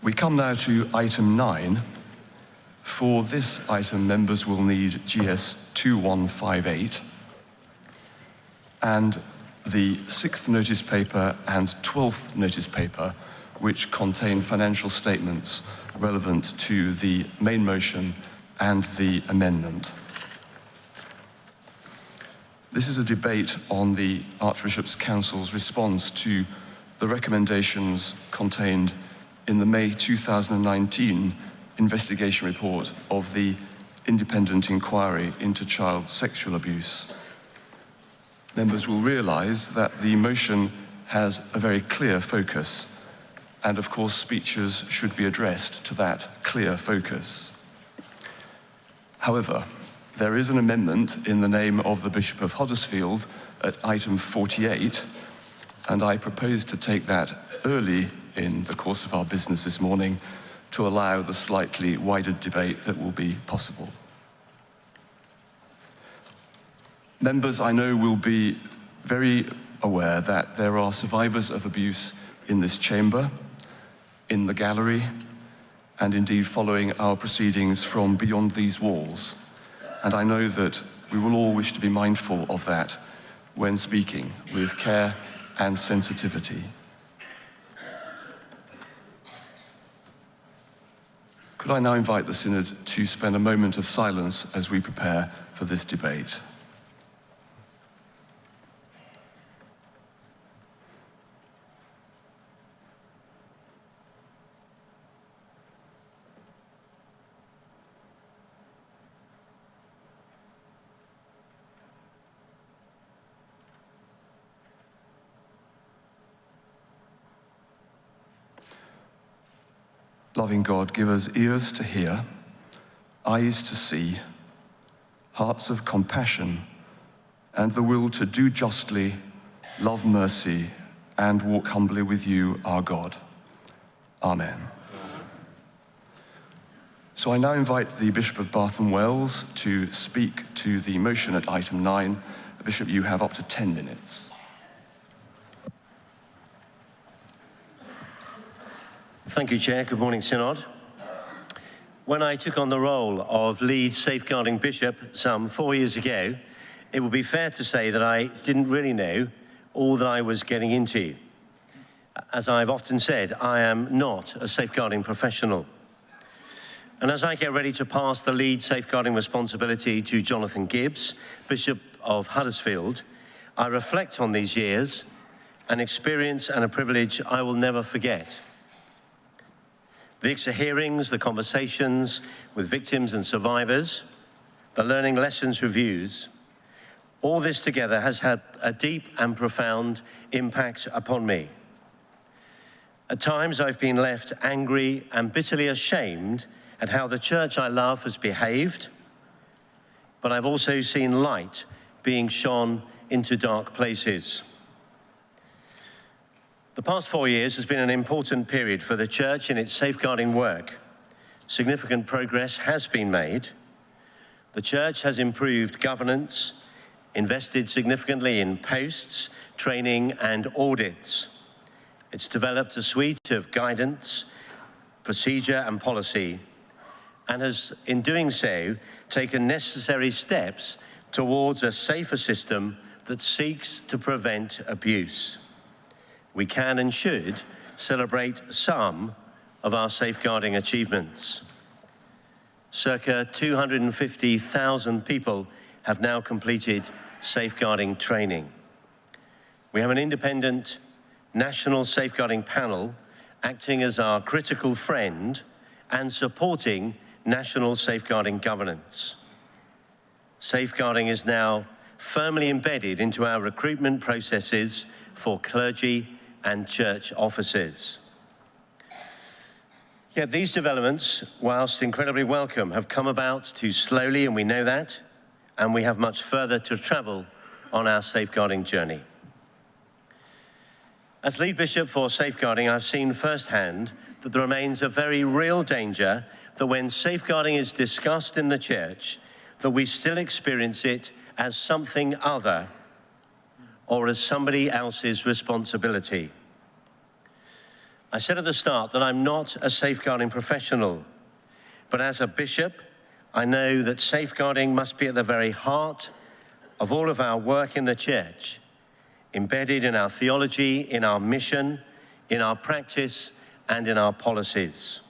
We come now to item 9. For this item, members will need GS 2158 and the 6th notice paper and 12th notice paper, which contain financial statements relevant to the main motion and the amendment. This is a debate on the Archbishops Council's response to the recommendations contained in the May 2019 investigation report of the Independent Inquiry into Child Sexual Abuse. Members will realise that the motion has a very clear focus, and of course speeches should be addressed to that clear focus. However, there is an amendment in the name of the Bishop of Huddersfield at item 48, and I propose to take that early in the course of our business this morning to allow the slightly wider debate that will be possible. Members, I know, will be very aware that there are survivors of abuse in this chamber, in the gallery, and indeed following our proceedings from beyond these walls. And I know that we will all wish to be mindful of that when speaking with care and sensitivity. Could I now invite the Synod to spend a moment of silence as we prepare for this debate? Loving God, give us ears to hear, eyes to see, hearts of compassion, and the will to do justly, love mercy, and walk humbly with you, our God. Amen. So I now invite the Bishop of Bath and Wells to speak to the motion at item 9. Bishop, you have up to 10 minutes. Thank you, Chair. Good morning, Synod. When I took on the role of lead safeguarding bishop some 4 years ago, it would be fair to say that I didn't really know all that I was getting into. As I've often said, I am not a safeguarding professional. And as I get ready to pass the lead safeguarding responsibility to Jonathan Gibbs, Bishop of Huddersfield, I reflect on these years, an experience and a privilege I will never forget. The ICSA hearings, the conversations with victims and survivors, the learning lessons reviews, all this together has had a deep and profound impact upon me. At times I've been left angry and bitterly ashamed at how the church I love has behaved, but I've also seen light being shone into dark places. The past 4 years has been an important period for the Church in its safeguarding work. Significant progress has been made. The Church has improved governance, invested significantly in posts, training, and audits. It's developed a suite of guidance, procedure, and policy, and has, in doing so, taken necessary steps towards a safer system that seeks to prevent abuse. We can and should celebrate some of our safeguarding achievements. Circa 250,000 people have now completed safeguarding training. We have an independent national safeguarding panel acting as our critical friend and supporting national safeguarding governance. Safeguarding is now firmly embedded into our recruitment processes for clergy and church offices. Yet these developments, whilst incredibly welcome, have come about too slowly, and we know that, and we have much further to travel on our safeguarding journey. As lead bishop for safeguarding, I've seen firsthand that there remains a very real danger that when safeguarding is discussed in the church, that we still experience it as something other or as somebody else's responsibility. I said at the start that I'm not a safeguarding professional, but as a bishop, I know that safeguarding must be at the very heart of all of our work in the church, embedded in our theology, in our mission, in our practice, and in our policies.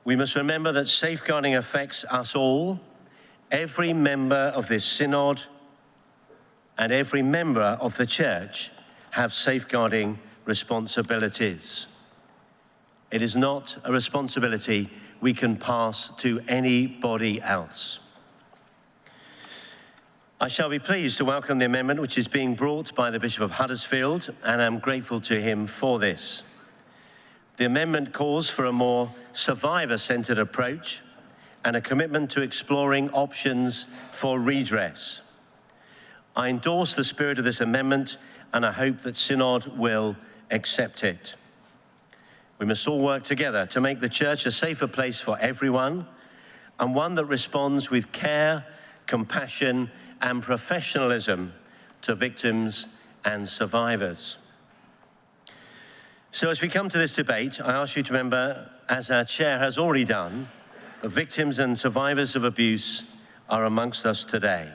We must remember that safeguarding affects us all, every member of this synod, and every member of the church have safeguarding responsibilities. It is not a responsibility we can pass to anybody else. I shall be pleased to welcome the amendment which is being brought by the Bishop of Huddersfield, and I'm grateful to him for this. The amendment calls for a more survivor-centred approach and a commitment to exploring options for redress. I endorse the spirit of this amendment, and I hope that Synod will accept it. We must all work together to make the church a safer place for everyone, and one that responds with care, compassion, and professionalism to victims and survivors. So as we come to this debate, I ask you to remember, as our chair has already done, that victims and survivors of abuse are amongst us today.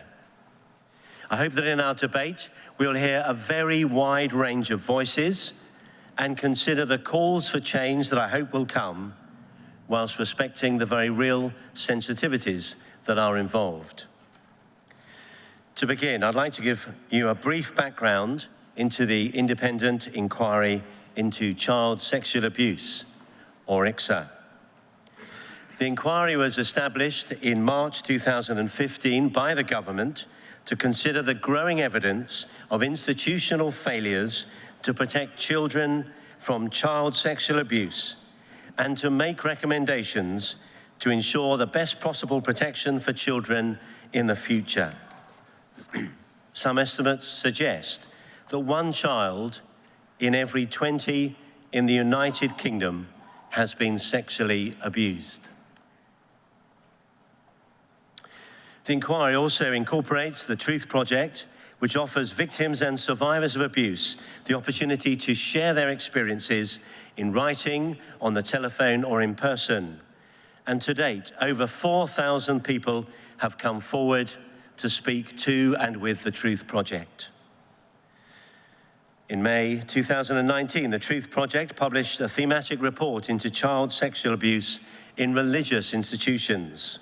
I hope that in our debate, we will hear a very wide range of voices and consider the calls for change that I hope will come, whilst respecting the very real sensitivities that are involved. To begin, I'd like to give you a brief background into the independent inquiry into child sexual abuse, or ICSA. The inquiry was established in March 2015 by the government to consider the growing evidence of institutional failures to protect children from child sexual abuse and to make recommendations to ensure the best possible protection for children in the future. Some estimates suggest that one child in every 20 in the United Kingdom has been sexually abused. The inquiry also incorporates the Truth Project, which offers victims and survivors of abuse the opportunity to share their experiences in writing, on the telephone, or in person. And to date, over 4,000 people have come forward to speak to and with the Truth Project. In May 2019, the Truth Project published a thematic report into child sexual abuse in religious institutions.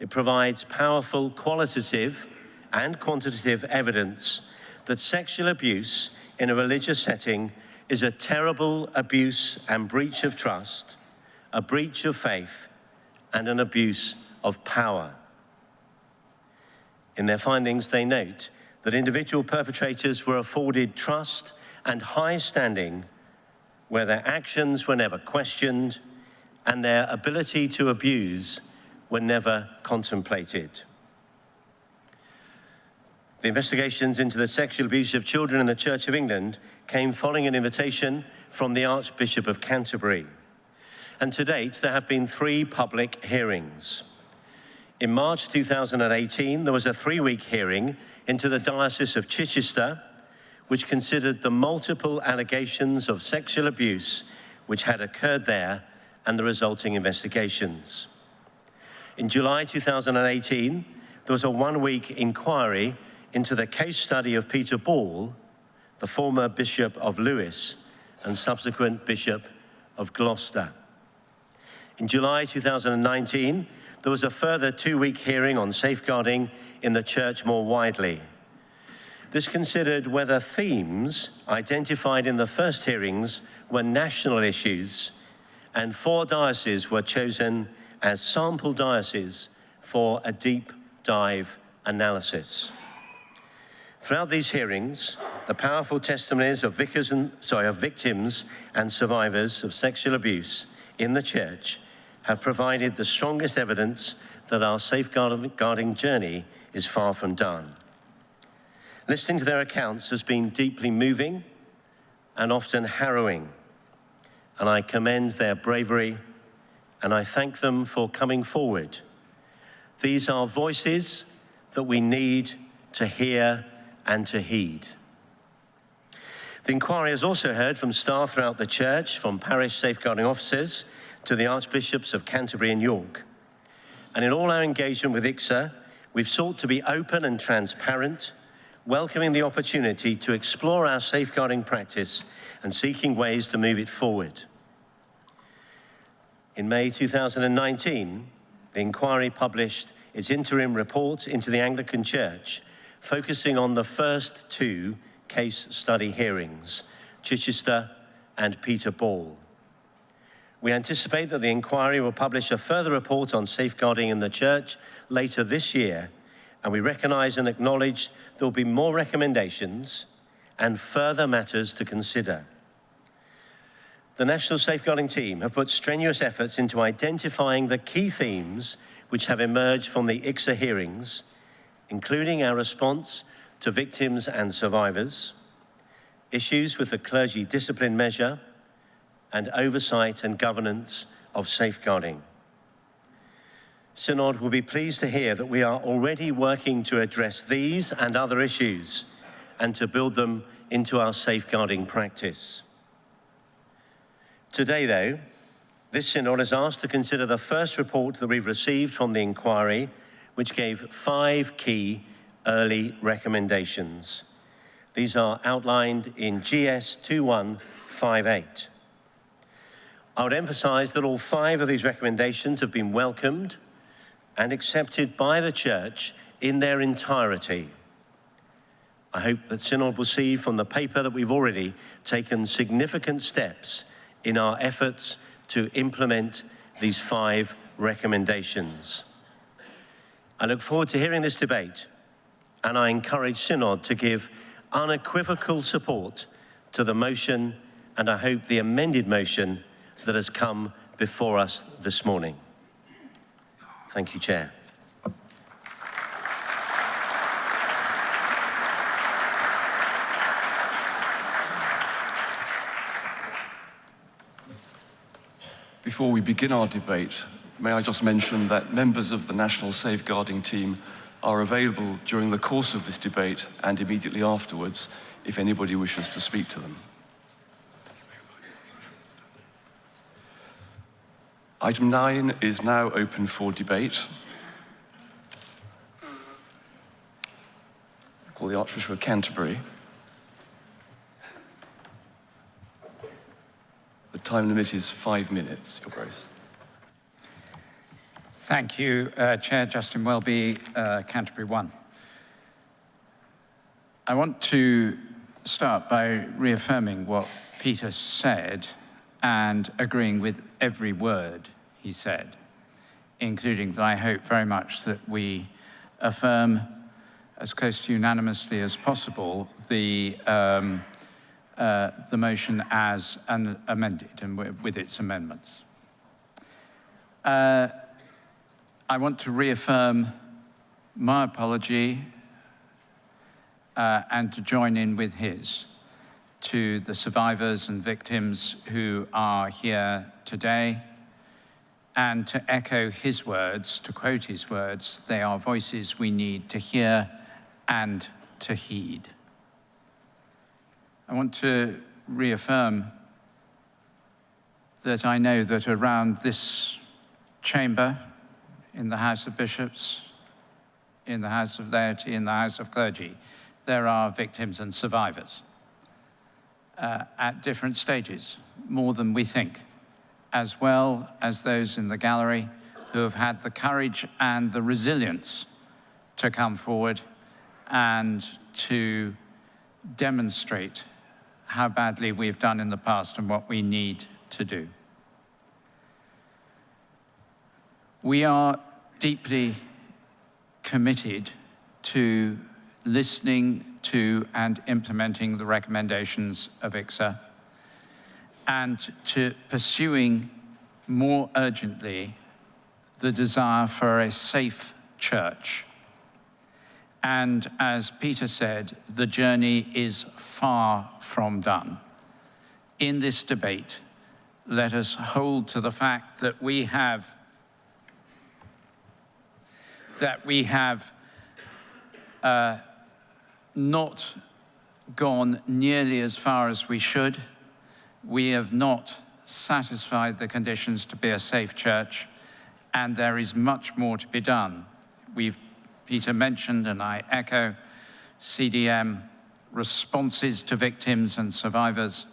It provides powerful qualitative and quantitative evidence that sexual abuse in a religious setting is a terrible abuse and breach of trust, a breach of faith, and an abuse of power. In their findings, they note that individual perpetrators were afforded trust and high standing where their actions were never questioned and their ability to abuse were never contemplated. The investigations into the sexual abuse of children in the Church of England came following an invitation from the Archbishop of Canterbury. And to date, there have been 3 public hearings. In March 2018, there was a 3-week hearing into the Diocese of Chichester, which considered the multiple allegations of sexual abuse which had occurred there and the resulting investigations. In July 2018, there was a 1-week inquiry into the case study of Peter Ball, the former Bishop of Lewes and subsequent Bishop of Gloucester. In July 2019, there was a further 2-week hearing on safeguarding in the church more widely. This considered whether themes identified in the first hearings were national issues, and 4 dioceses were chosen as sample dioceses for a deep dive analysis. Throughout these hearings, the powerful testimonies of victims and survivors of sexual abuse in the church have provided the strongest evidence that our safeguarding journey is far from done. Listening to their accounts has been deeply moving and often harrowing, and I commend their bravery and I thank them for coming forward. These are voices that we need to hear and to heed. The inquiry has also heard from staff throughout the church, from parish safeguarding officers to the Archbishops of Canterbury and York. And in all our engagement with ICSA, we've sought to be open and transparent, welcoming the opportunity to explore our safeguarding practice and seeking ways to move it forward. In May 2019, the inquiry published its interim report into the Anglican Church, focusing on the first two case study hearings, Chichester and Peter Ball. We anticipate that the inquiry will publish a further report on safeguarding in the church later this year, and we recognise and acknowledge there will be more recommendations and further matters to consider. The National Safeguarding Team have put strenuous efforts into identifying the key themes which have emerged from the ICSA hearings, including our response to victims and survivors, issues with the clergy discipline measure, and oversight and governance of safeguarding. Synod will be pleased to hear that we are already working to address these and other issues and to build them into our safeguarding practice. Today, though, this Synod is asked to consider the first report that we've received from the inquiry, which gave 5 key early recommendations. These are outlined in GS 2158. I would emphasise that all 5 of these recommendations have been welcomed and accepted by the Church in their entirety. I hope that Synod will see from the paper that we've already taken significant steps in our efforts to implement these 5 recommendations. I look forward to hearing this debate, and I encourage Synod to give unequivocal support to the motion, and I hope the amended motion that has come before us this morning. Thank you, Chair. Before we begin our debate, may I just mention that members of the National Safeguarding Team are available during the course of this debate and immediately afterwards if anybody wishes to speak to them. Item 9 is now open for debate. I call the Archbishop of Canterbury. The time limit is 5 minutes, Your Grace. Thank you, Chair Justin Welby, Canterbury 1. I want to start by reaffirming what Peter said and agreeing with every word he said, including that I hope very much that we affirm as close to unanimously as possible the motion as amended and with its amendments. I want to reaffirm my apology and to join in with his to the survivors and victims who are here today, and to echo his words, to quote his words, they are voices we need to hear and to heed. I want to reaffirm that I know that around this chamber, in the House of Bishops, in the House of Laity, in the House of Clergy, there are victims and survivors at different stages, more than we think, as well as those in the gallery who have had the courage and the resilience to come forward and to demonstrate how badly we've done in the past and what we need to do. We are deeply committed to listening to and implementing the recommendations of ICSA and to pursuing more urgently the desire for a safe church. And as Peter said, the journey is far from done. In this debate, let us hold to the fact that we have not gone nearly as far as we should. We have not satisfied the conditions to be a safe church, and there is much more to be done. Peter mentioned, and I echo, CDM, responses to victims and survivors,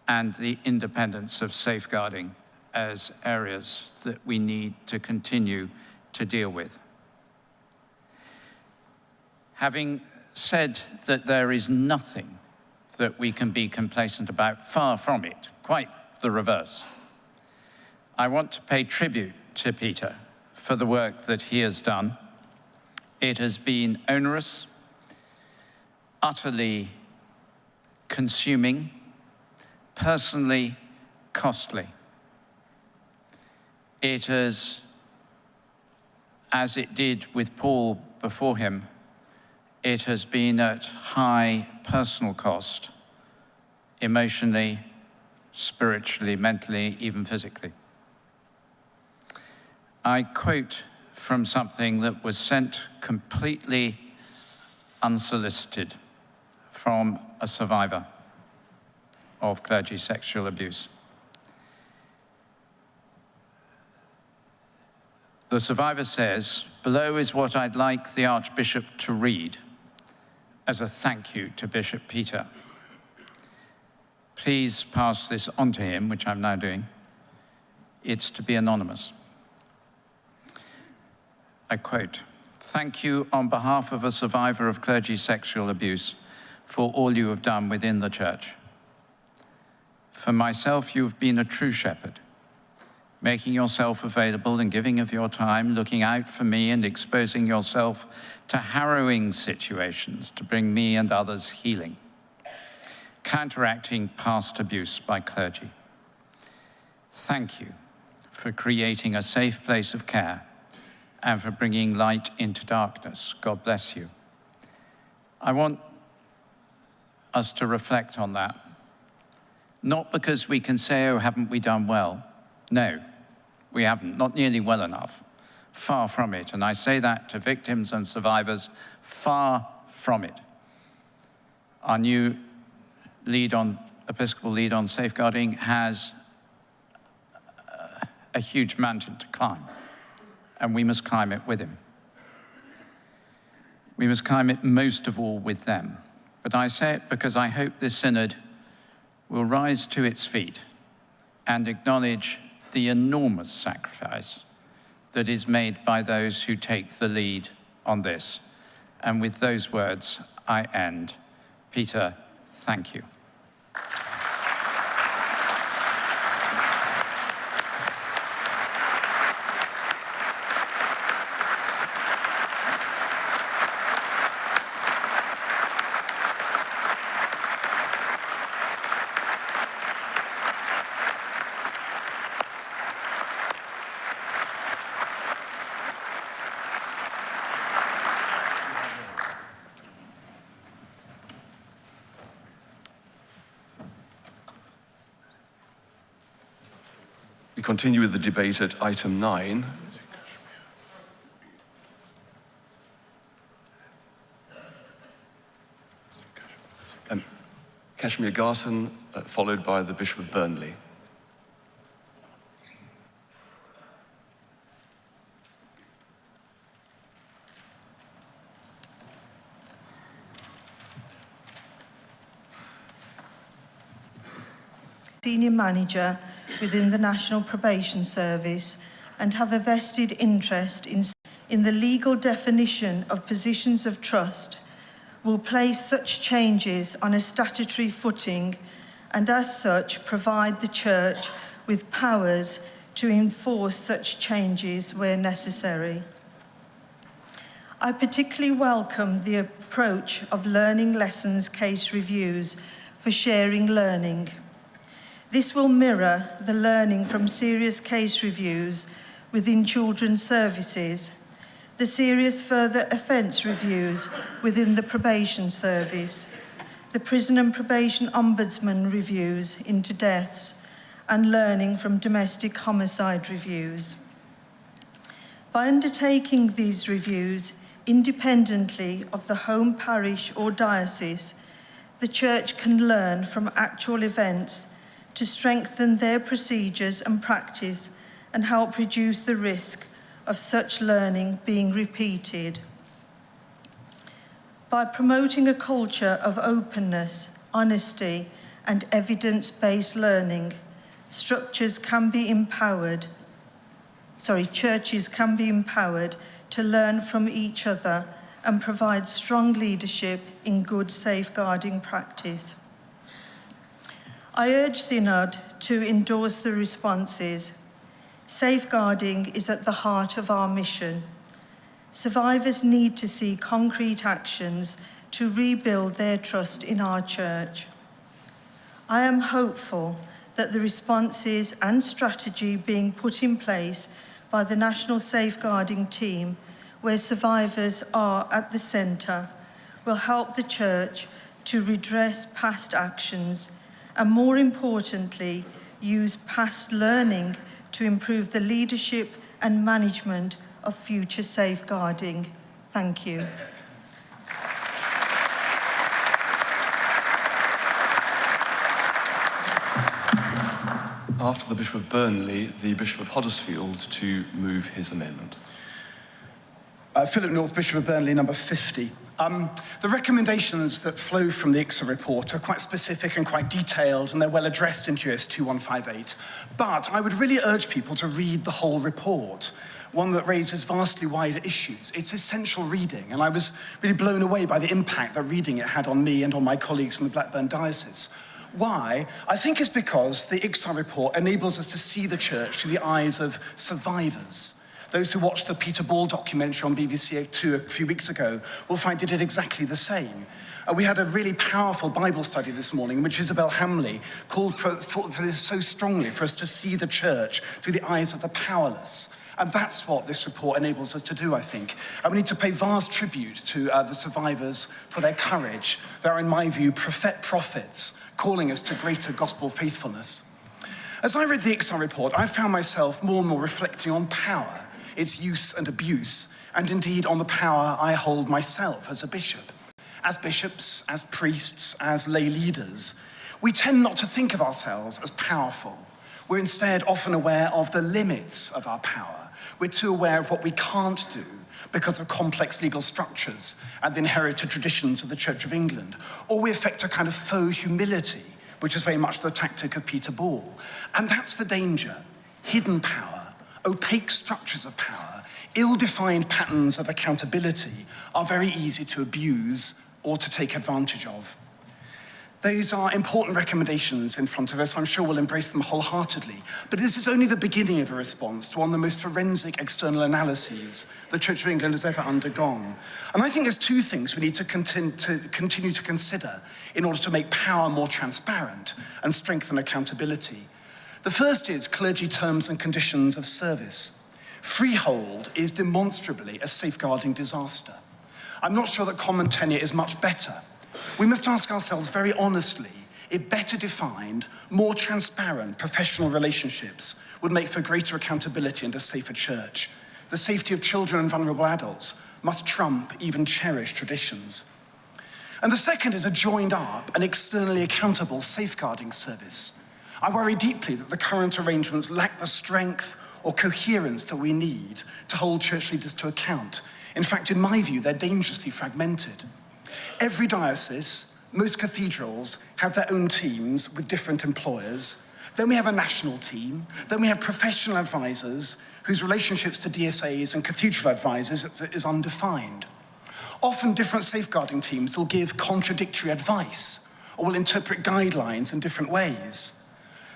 and the independence of safeguarding as areas that we need to continue to deal with. Having said that there is nothing that we can be complacent about, far from it, quite the reverse, I want to pay tribute to Peter for the work that he has done. It has been onerous, utterly consuming, personally costly. It has, as it did with Paul before him, it has been at high personal cost, emotionally, spiritually, mentally, even physically. I quote from something that was sent completely unsolicited from a survivor of clergy sexual abuse. The survivor says, "Below is what I'd like the Archbishop to read as a thank you to Bishop Peter. Please pass this on to him," which I'm now doing. It's to be anonymous. I quote, "Thank you on behalf of a survivor of clergy sexual abuse for all you have done within the church. For myself, you've been a true shepherd, making yourself available and giving of your time, looking out for me and exposing yourself to harrowing situations to bring me and others healing, counteracting past abuse by clergy. Thank you for creating a safe place of care and for bringing light into darkness. God bless you." I want us to reflect on that. Not because we can say, "Oh, haven't we done well?" No, we haven't, not nearly well enough. Far from it. And I say that to victims and survivors, far from it. Our new Episcopal lead on safeguarding has a huge mountain to climb, and we must climb it with him. We must climb it most of all with them. But I say it because I hope this synod will rise to its feet and acknowledge the enormous sacrifice that is made by those who take the lead on this. And with those words, I end. Peter, thank you. We continue with the debate at item 9. Kashmir Garson, followed by the Bishop of Burnley. Senior manager within the National Probation Service and have a vested interest in the legal definition of positions of trust, will place such changes on a statutory footing and as such provide the Church with powers to enforce such changes where necessary. I particularly welcome the approach of learning lessons case reviews for sharing learning. This will mirror the learning from serious case reviews within children's services, the serious further offence reviews within the probation service, the prison and probation ombudsman reviews into deaths, and learning from domestic homicide reviews. By undertaking these reviews independently of the home parish or diocese, the Church can learn from actual events to strengthen their procedures and practice and help reduce the risk of such learning being repeated. By promoting a culture of openness, honesty, and evidence-based learning, churches can be empowered to learn from each other and provide strong leadership in good safeguarding practice. I urge Synod to endorse the responses. Safeguarding is at the heart of our mission. Survivors need to see concrete actions to rebuild their trust in our Church. I am hopeful that the responses and strategy being put in place by the National Safeguarding Team, where survivors are at the centre, will help the Church to redress past actions and, more importantly, use past learning to improve the leadership and management of future safeguarding. Thank you. After the Bishop of Burnley, the Bishop of Huddersfield to move his amendment. Philip North, Bishop of Burnley, number 50. The recommendations that flow from the ICSA report are quite specific and quite detailed, and they're well addressed in GS 2158. But I would really urge people to read the whole report, one that raises vastly wider issues. It's essential reading, and I was really blown away by the impact that reading it had on me and on my colleagues in the Blackburn Diocese. Why? I think it's because the ICSA report enables us to see the Church through the eyes of survivors. Those who watched the Peter Ball documentary on BBC 2 a few weeks ago will find it did exactly the same. We had a really powerful Bible study this morning in which Isabel Hamley called for this so strongly, for us to see the Church through the eyes of the powerless. And that's what this report enables us to do, I think. And we need to pay vast tribute to the survivors for their courage. They're, in my view, prophets, calling us to greater gospel faithfulness. As I read the ICSA report, I found myself more and more reflecting on power, its use and abuse, and indeed on the power I hold myself as a bishop. As bishops, as priests, as lay leaders, we tend not to think of ourselves as powerful. We're instead often aware of the limits of our power. We're too aware of what we can't do because of complex legal structures and the inherited traditions of the Church of England. Or we affect a kind of faux humility, which is very much the tactic of Peter Ball. And that's the danger. Hidden power, opaque structures of power, ill-defined patterns of accountability are very easy to abuse or to take advantage of. These are important recommendations in front of us. I'm sure we'll embrace them wholeheartedly. But this is only the beginning of a response to one of the most forensic external analyses the Church of England has ever undergone. And I think there's two things we need to continue to consider in order to make power more transparent and strengthen accountability. The first is clergy terms and conditions of service. Freehold is demonstrably a safeguarding disaster. I'm not sure that common tenure is much better. We must ask ourselves very honestly if better defined, more transparent professional relationships would make for greater accountability and a safer church. The safety of children and vulnerable adults must trump even cherished traditions. And the second is a joined up and externally accountable safeguarding service. I worry deeply that the current arrangements lack the strength or coherence that we need to hold church leaders to account. In fact, in my view, they're dangerously fragmented. Every diocese, most cathedrals have their own teams with different employers. Then we have a national team. Then we have professional advisors whose relationships to DSAs and cathedral advisors is undefined. Often different safeguarding teams will give contradictory advice or will interpret guidelines in different ways.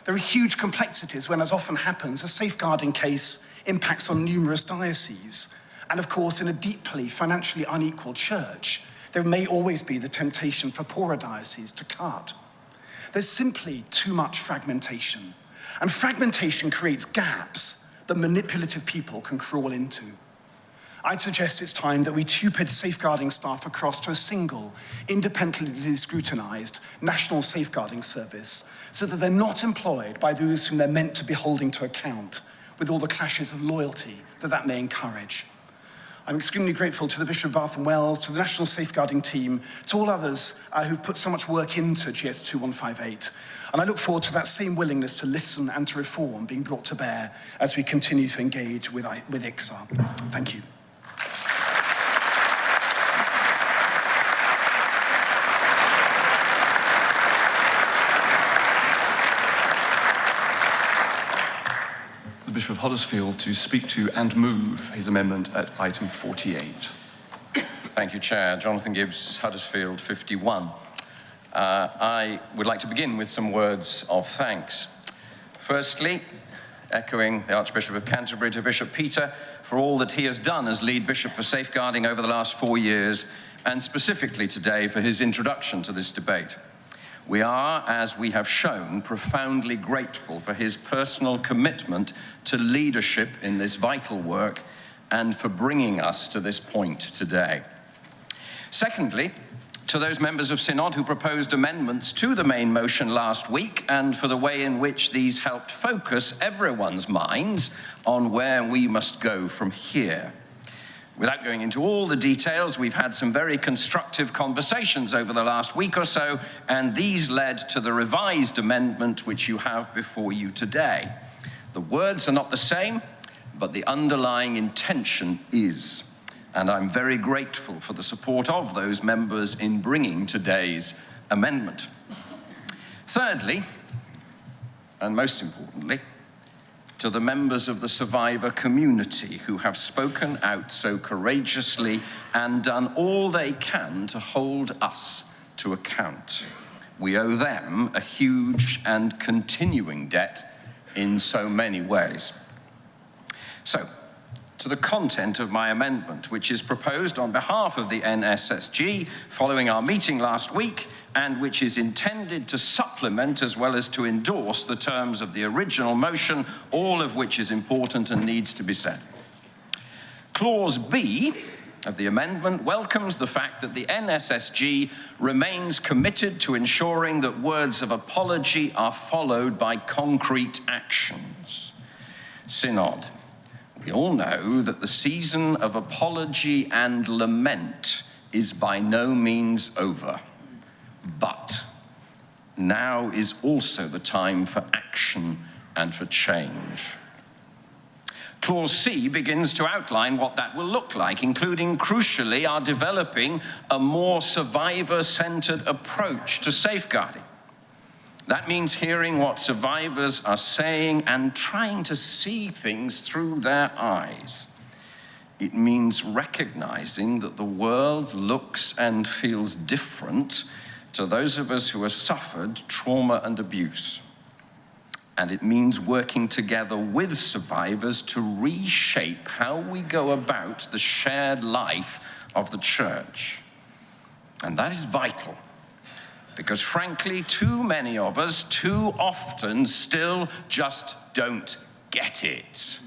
There are huge complexities when, as often happens, a safeguarding case impacts on numerous dioceses. And of course, in a deeply financially unequal church, there may always be the temptation for poorer dioceses to cut. There's simply too much fragmentation. And fragmentation creates gaps that manipulative people can crawl into. I'd suggest it's time that we tupid safeguarding staff across to a single, independently scrutinized national safeguarding service so that they're not employed by those whom they're meant to be holding to account, with all the clashes of loyalty that may encourage. I'm extremely grateful to the Bishop of Bath and Wells, to the National Safeguarding Team, to all others who've put so much work into GS 2158. And I look forward to that same willingness to listen and to reform being brought to bear as we continue to engage with ICSA. Thank you. The Bishop of Huddersfield to speak to and move his amendment at item 48. Thank you, Chair. Jonathan Gibbs, Huddersfield 51. I would like to begin with some words of thanks. Firstly, echoing the Archbishop of Canterbury, to Bishop Peter for all that he has done as lead bishop for safeguarding over the last 4 years, and specifically today for his introduction to this debate. We are, as we have shown, profoundly grateful for his personal commitment to leadership in this vital work and for bringing us to this point today. Secondly, to those members of Synod who proposed amendments to the main motion last week and for the way in which these helped focus everyone's minds on where we must go from here. Without going into all the details, we've had some very constructive conversations over the last week or so, and these led to the revised amendment which you have before you today. The words are not the same, but the underlying intention is. And I'm very grateful for the support of those members in bringing today's amendment. Thirdly, and most importantly, to the members of the survivor community who have spoken out so courageously and done all they can to hold us to account. We owe them a huge and continuing debt in so many ways. So, to the content of my amendment, which is proposed on behalf of the NSSG following our meeting last week, and which is intended to supplement as well as to endorse the terms of the original motion, all of which is important and needs to be said. Clause B of the amendment welcomes the fact that the NSSG remains committed to ensuring that words of apology are followed by concrete actions. Synod. We all know that the season of apology and lament is by no means over. But now is also the time for action and for change. Clause C begins to outline what that will look like, including, crucially, our developing a more survivor-centered approach to safeguarding. That means hearing what survivors are saying and trying to see things through their eyes. It means recognizing that the world looks and feels different to those of us who have suffered trauma and abuse. And it means working together with survivors to reshape how we go about the shared life of the church. And that is vital. Because frankly, too many of us, too often, still just don't get it.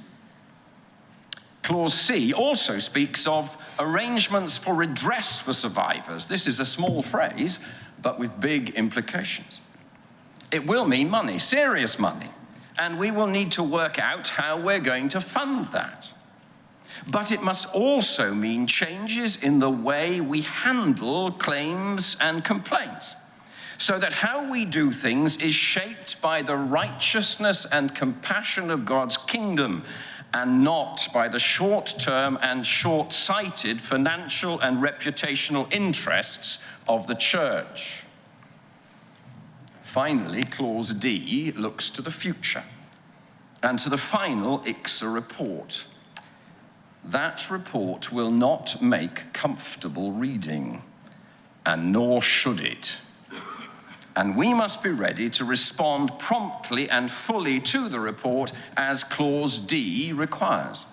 Clause C also speaks of arrangements for redress for survivors. This is a small phrase, but with big implications. It will mean money, serious money, and we will need to work out how we're going to fund that. But it must also mean changes in the way we handle claims and complaints, so that how we do things is shaped by the righteousness and compassion of God's kingdom and not by the short-term and short-sighted financial and reputational interests of the church. Finally, Clause D looks to the future and to the final ICSA report. That report will not make comfortable reading, and nor should it. And we must be ready to respond promptly and fully to the report as Clause D requires.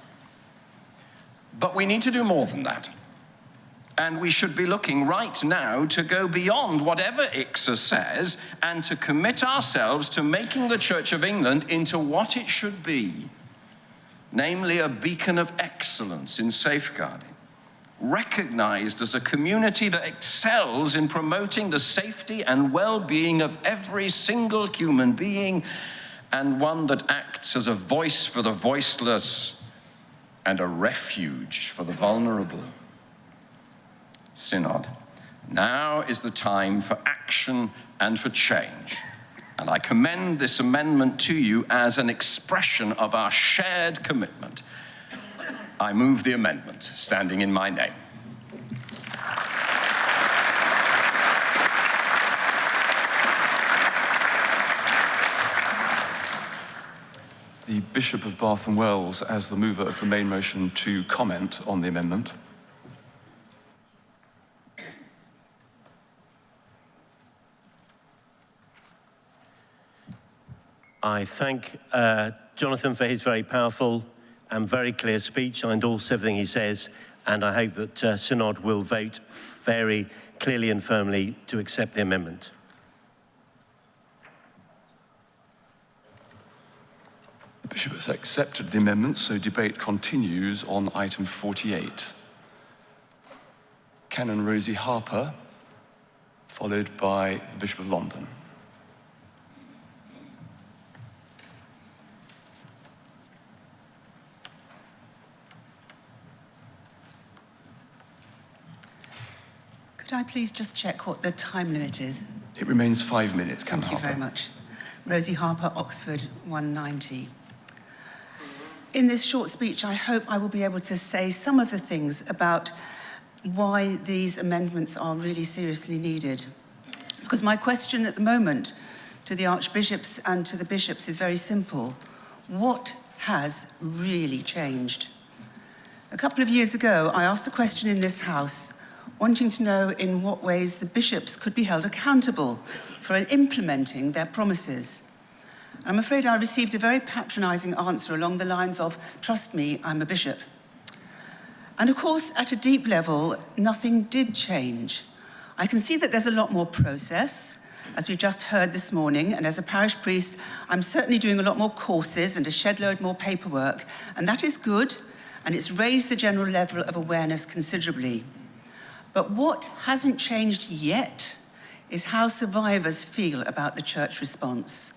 But we need to do more than that. And we should be looking right now to go beyond whatever ICSA says and to commit ourselves to making the Church of England into what it should be, namely a beacon of excellence in safeguarding, recognized as a community that excels in promoting the safety and well-being of every single human being, and one that acts as a voice for the voiceless and a refuge for the vulnerable. Synod, now is the time for action and for change. And I commend this amendment to you as an expression of our shared commitment. I move the amendment, standing in my name. The Bishop of Bath and Wells, as the mover of the main motion, to comment on the amendment. I thank Jonathan for his very powerful and very clear speech. I endorse everything he says, and I hope that Synod will vote very clearly and firmly to accept the amendment. The Bishop has accepted the amendment, so debate continues on item 48. Canon Rosie Harper, followed by the Bishop of London. Could I please just check what the time limit is? It remains 5 minutes, Canon Thank you Harper. very much. Rosie Harper, Oxford, 190. In this short speech, I hope I will be able to say some of the things about why these amendments are really seriously needed. Because my question at the moment to the archbishops and to the bishops is very simple. What has really changed? A couple of years ago, I asked a question in this House wanting to know in what ways the bishops could be held accountable for implementing their promises. I'm afraid I received a very patronising answer along the lines of, "Trust me, I'm a bishop." And of course, at a deep level, nothing did change. I can see that there's a lot more process, as we've just heard this morning, and as a parish priest, I'm certainly doing a lot more courses and a shed load more paperwork, and that is good, and it's raised the general level of awareness considerably. But what hasn't changed yet is how survivors feel about the church response.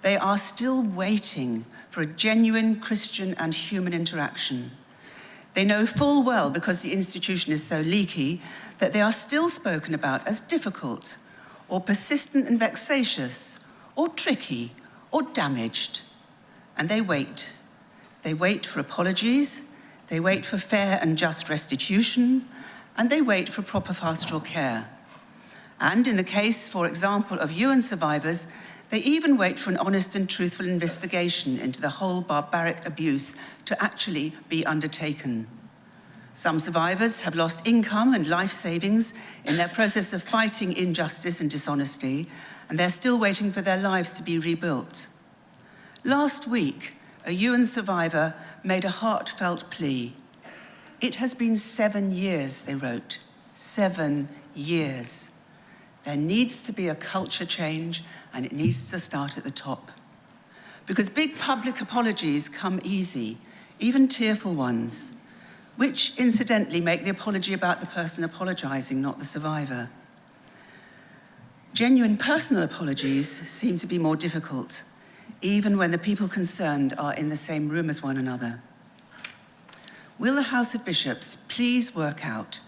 They are still waiting for a genuine Christian and human interaction. They know full well, because the institution is so leaky, that they are still spoken about as difficult, or persistent and vexatious, or tricky, or damaged. And they wait. They wait for apologies, they wait for fair and just restitution, and they wait for proper pastoral care. And in the case, for example, of UN survivors, they even wait for an honest and truthful investigation into the whole barbaric abuse to actually be undertaken. Some survivors have lost income and life savings in their process of fighting injustice and dishonesty, and they're still waiting for their lives to be rebuilt. Last week, a UN survivor made a heartfelt plea. "It has been 7 years," they wrote. 7 years. There needs to be a culture change, and it needs to start at the top. Because big public apologies come easy, even tearful ones, which incidentally make the apology about the person apologising, not the survivor. Genuine personal apologies seem to be more difficult, even when the people concerned are in the same room as one another. Will the House of Bishops please work out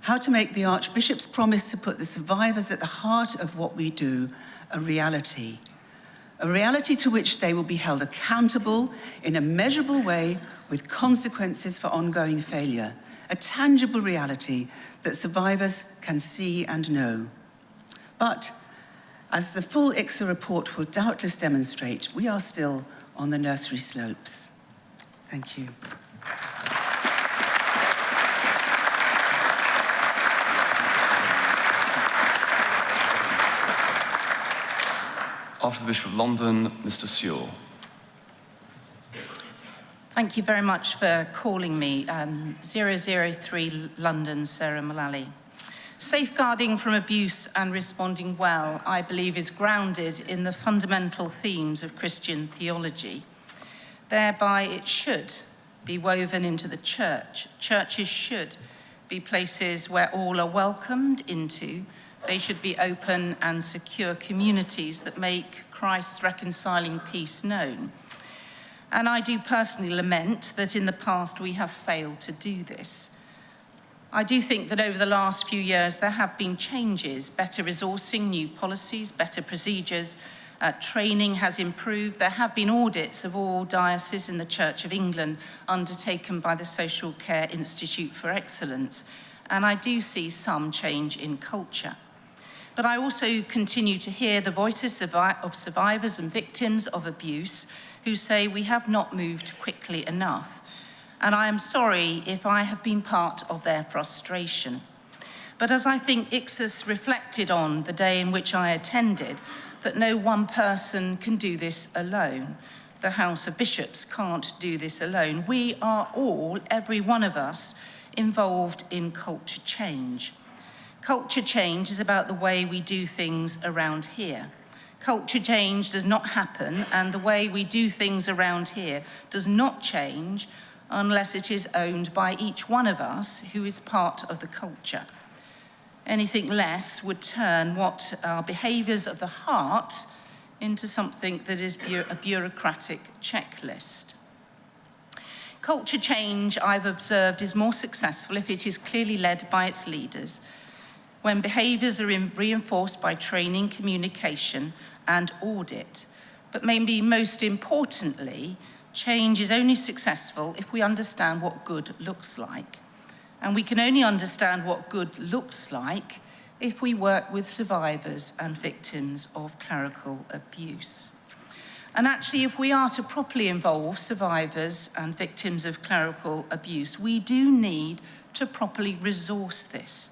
how to make the Archbishop's promise to put the survivors at the heart of what we do a reality to which they will be held accountable in a measurable way with consequences for ongoing failure, a tangible reality that survivors can see and know. But as the full ICSA report will doubtless demonstrate, we are still on the nursery slopes. Thank you. After the Bishop of London, Mr. Sewell. Thank you very much for calling me. 003 London, Sarah Mullally. Safeguarding from abuse and responding well, I believe, is grounded in the fundamental themes of Christian theology. Thereby, it should be woven into the church. Churches should be places where all are welcomed into. They should be open and secure communities that make Christ's reconciling peace known. And I do personally lament that in the past we have failed to do this. I do think that over the last few years there have been changes, better resourcing, new policies, better procedures, training has improved. There have been audits of all dioceses in the Church of England undertaken by the Social Care Institute for Excellence, and I do see some change in culture. But I also continue to hear the voices of survivors and victims of abuse who say we have not moved quickly enough. And I am sorry if I have been part of their frustration. But as I think Ixus reflected on the day in which I attended, that no one person can do this alone. The House of Bishops can't do this alone. We are all, every one of us, involved in culture change. Culture change is about the way we do things around here. Culture change does not happen, and the way we do things around here does not change unless it is owned by each one of us who is part of the culture. Anything less would turn what are behaviours of the heart into something that is a bureaucratic checklist. Culture change, I've observed, is more successful if it is clearly led by its leaders, when behaviours are reinforced by training, communication, and audit. But maybe most importantly, change is only successful if we understand what good looks like. And we can only understand what good looks like if we work with survivors and victims of clerical abuse. And actually, if we are to properly involve survivors and victims of clerical abuse, we do need to properly resource this,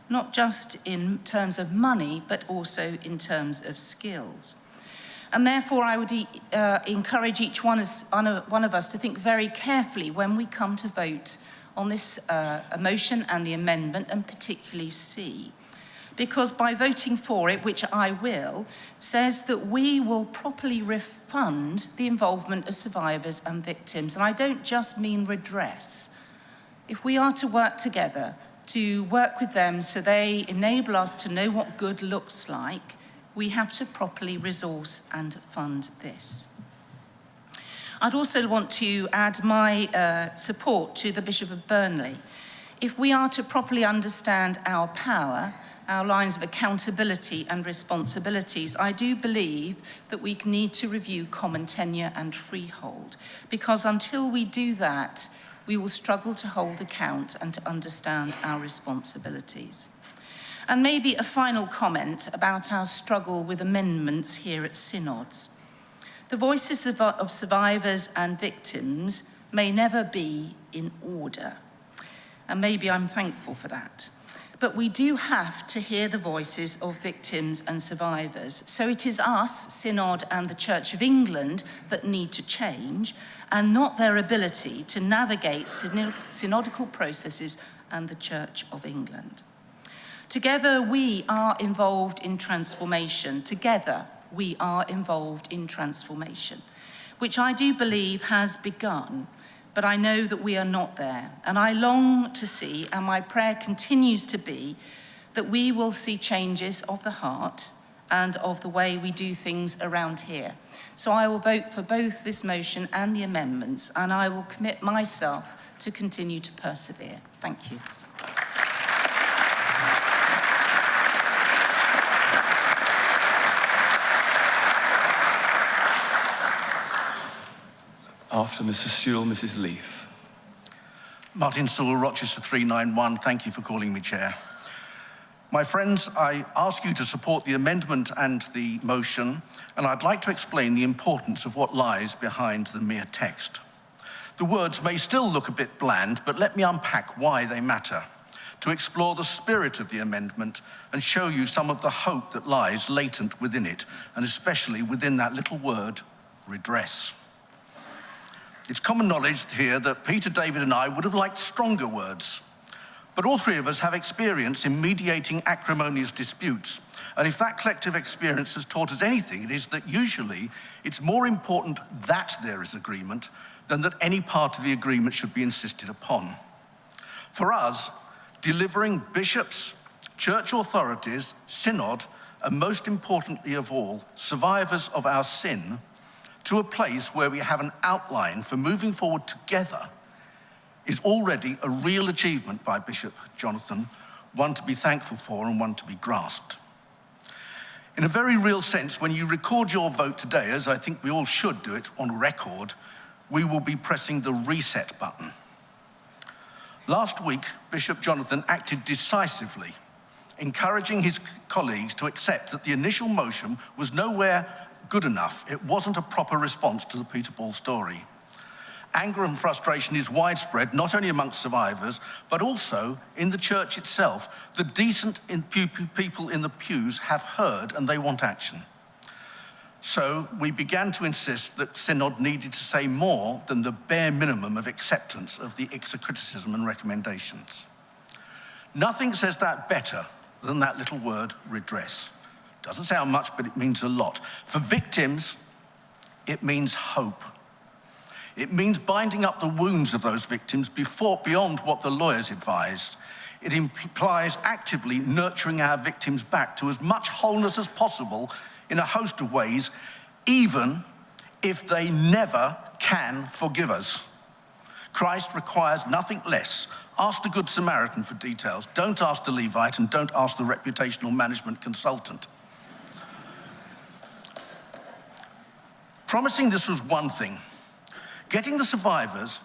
not just in terms of money, but also in terms of skills. And therefore, I would encourage each one of us to think very carefully when we come to vote on this motion and the amendment, and particularly C. Because by voting for it, which I will, says that we will properly refund the involvement of survivors and victims. And I don't just mean redress. If we are to work together, to work with them so they enable us to know what good looks like, we have to properly resource and fund this. I'd also want to add my support to the Bishop of Burnley. If we are to properly understand our power, our lines of accountability and responsibilities, I do believe that we need to review common tenure and freehold, because until we do that, we will struggle to hold account and to understand our responsibilities. And maybe a final comment about our struggle with amendments here at synods. The voices of survivors and victims may never be in order, and maybe I'm thankful for that. But we do have to hear the voices of victims and survivors. So it is us, Synod and the Church of England, that need to change, and not their ability to navigate synodical processes and the Church of England. Together, we are involved in transformation. Together, we are involved in transformation, which I do believe has begun, but I know that we are not there. And I long to see, and my prayer continues to be, that we will see changes of the heart and of the way we do things around here. So I will vote for both this motion and the amendments, and I will commit myself to continue to persevere. Thank you. After Mrs. Sewell, Mrs. Leaf. Martin Sewell, Rochester 391. Thank you for calling me chair. My friends, I ask you to support the amendment and the motion, and I'd like to explain the importance of what lies behind the mere text. The words may still look a bit bland, but let me unpack why they matter, to explore the spirit of the amendment and show you some of the hope that lies latent within it, and especially within that little word, redress. It's common knowledge here that Peter, David, and I would have liked stronger words. But all three of us have experience in mediating acrimonious disputes. And if that collective experience has taught us anything, it is that usually it's more important that there is agreement than that any part of the agreement should be insisted upon. For us, delivering bishops, church authorities, synod, and most importantly of all, survivors of our sin, to a place where we have an outline for moving forward together is already a real achievement by Bishop Jonathan, one to be thankful for and one to be grasped. In a very real sense, when you record your vote today, as I think we all should do it on record, we will be pressing the reset button. Last week, Bishop Jonathan acted decisively, encouraging his colleagues to accept that the initial motion was nowhere good enough. It wasn't a proper response to the Peter Paul story. Anger and frustration is widespread, not only amongst survivors, but also in the church itself. The decent people in the pews have heard and they want action. So we began to insist that Synod needed to say more than the bare minimum of acceptance of the ICSA criticism and recommendations. Nothing says that better than that little word, redress. Doesn't sound much, but it means a lot. For victims, it means hope. It means binding up the wounds of those victims beyond what the lawyers advised. It implies actively nurturing our victims back to as much wholeness as possible in a host of ways, even if they never can forgive us. Christ requires nothing less. Ask the Good Samaritan for details. Don't ask the Levite and don't ask the reputational management consultant. Promising this was one thing. Getting the survivors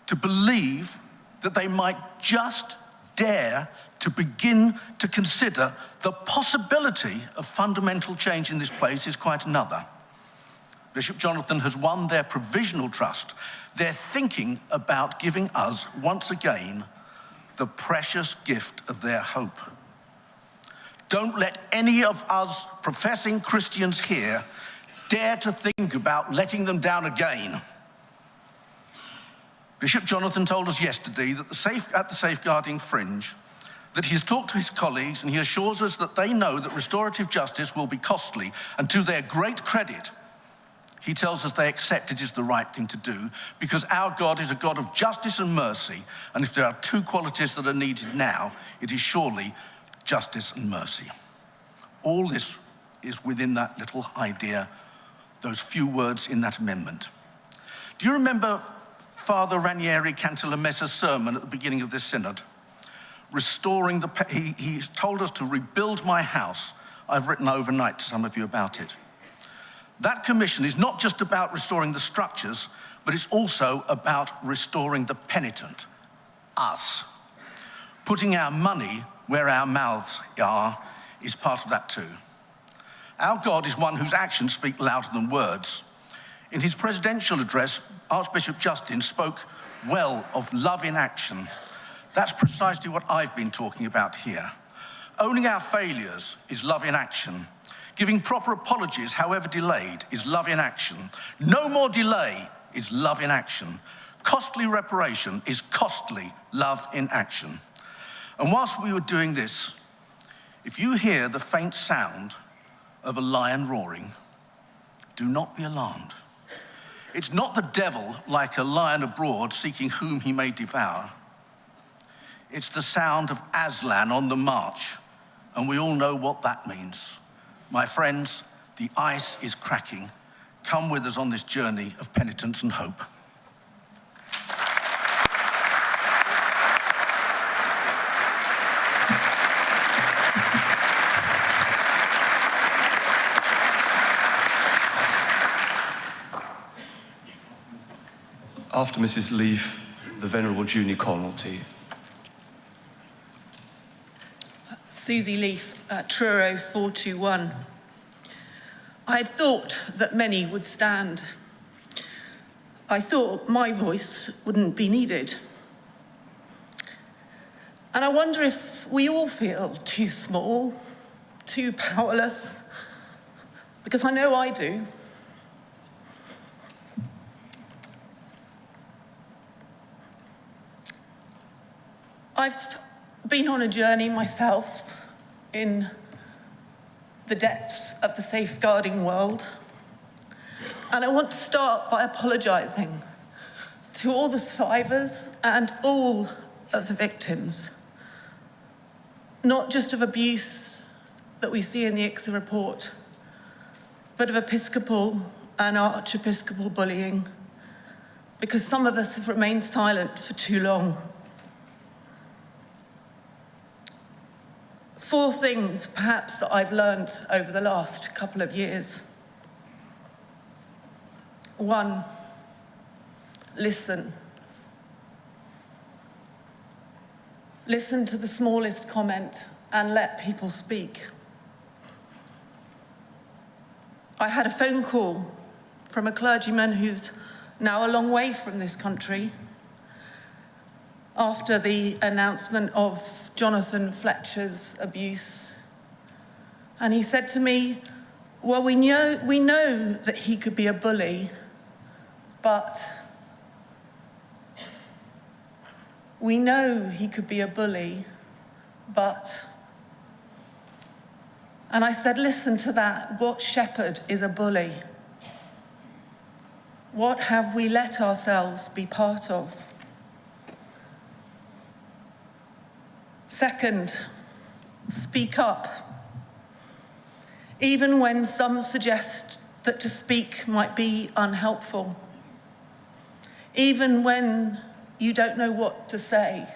to believe that they might just dare to begin to consider the possibility of fundamental change in this place is quite another. Bishop Jonathan has won their provisional trust. They're thinking about giving us, once again, the precious gift of their hope. Don't let any of us professing Christians here dare to think about letting them down again. Bishop Jonathan told us yesterday that at the Safeguarding Fringe that he's talked to his colleagues and he assures us that they know that restorative justice will be costly, and to their great credit, he tells us they accept it is the right thing to do because our God is a God of justice and mercy, and if there are two qualities that are needed now, it is surely justice and mercy. All this is within that little idea, those few words in that amendment. Do you remember Father Ranieri Cantalamessa's sermon at the beginning of this synod? He told us to rebuild my house. I've written overnight to some of you about it. That commission is not just about restoring the structures, but it's also about restoring the penitent, us. Putting our money where our mouths are is part of that too. Our God is one whose actions speak louder than words. In his presidential address, Archbishop Justin spoke well of love in action. That's precisely what I've been talking about here. Owning our failures is love in action. Giving proper apologies, however delayed, is love in action. No more delay is love in action. Costly reparation is costly love in action. And whilst we were doing this, if you hear the faint sound of a lion roaring, do not be alarmed. It's not the devil like a lion abroad seeking whom he may devour. It's the sound of Aslan on the march, and we all know what that means. My friends, the ice is cracking. Come with us on this journey of penitence and hope. After Mrs. Leaf, the Venerable Junie Connolty. Susie Leaf, Truro 421. I had thought that many would stand. I thought my voice wouldn't be needed. And I wonder if we all feel too small, too powerless, because I know I do. I've been on a journey myself in the depths of the safeguarding world. And I want to start by apologising to all the survivors and all of the victims, not just of abuse that we see in the ICSA report, but of episcopal and archepiscopal bullying, because some of us have remained silent for too long. 4 things, perhaps, that I've learned over the last couple of years. 1, listen. Listen to the smallest comment and let people speak. I had a phone call from a clergyman who's now a long way from this country after the announcement of Jonathan Fletcher's abuse. And he said to me, well, we know that he could be a bully, but we know he could be a bully, but... And I said, listen to that. What shepherd is a bully? What have we let ourselves be part of? 2nd, speak up. Even when some suggest that to speak might be unhelpful. Even when you don't know what to say,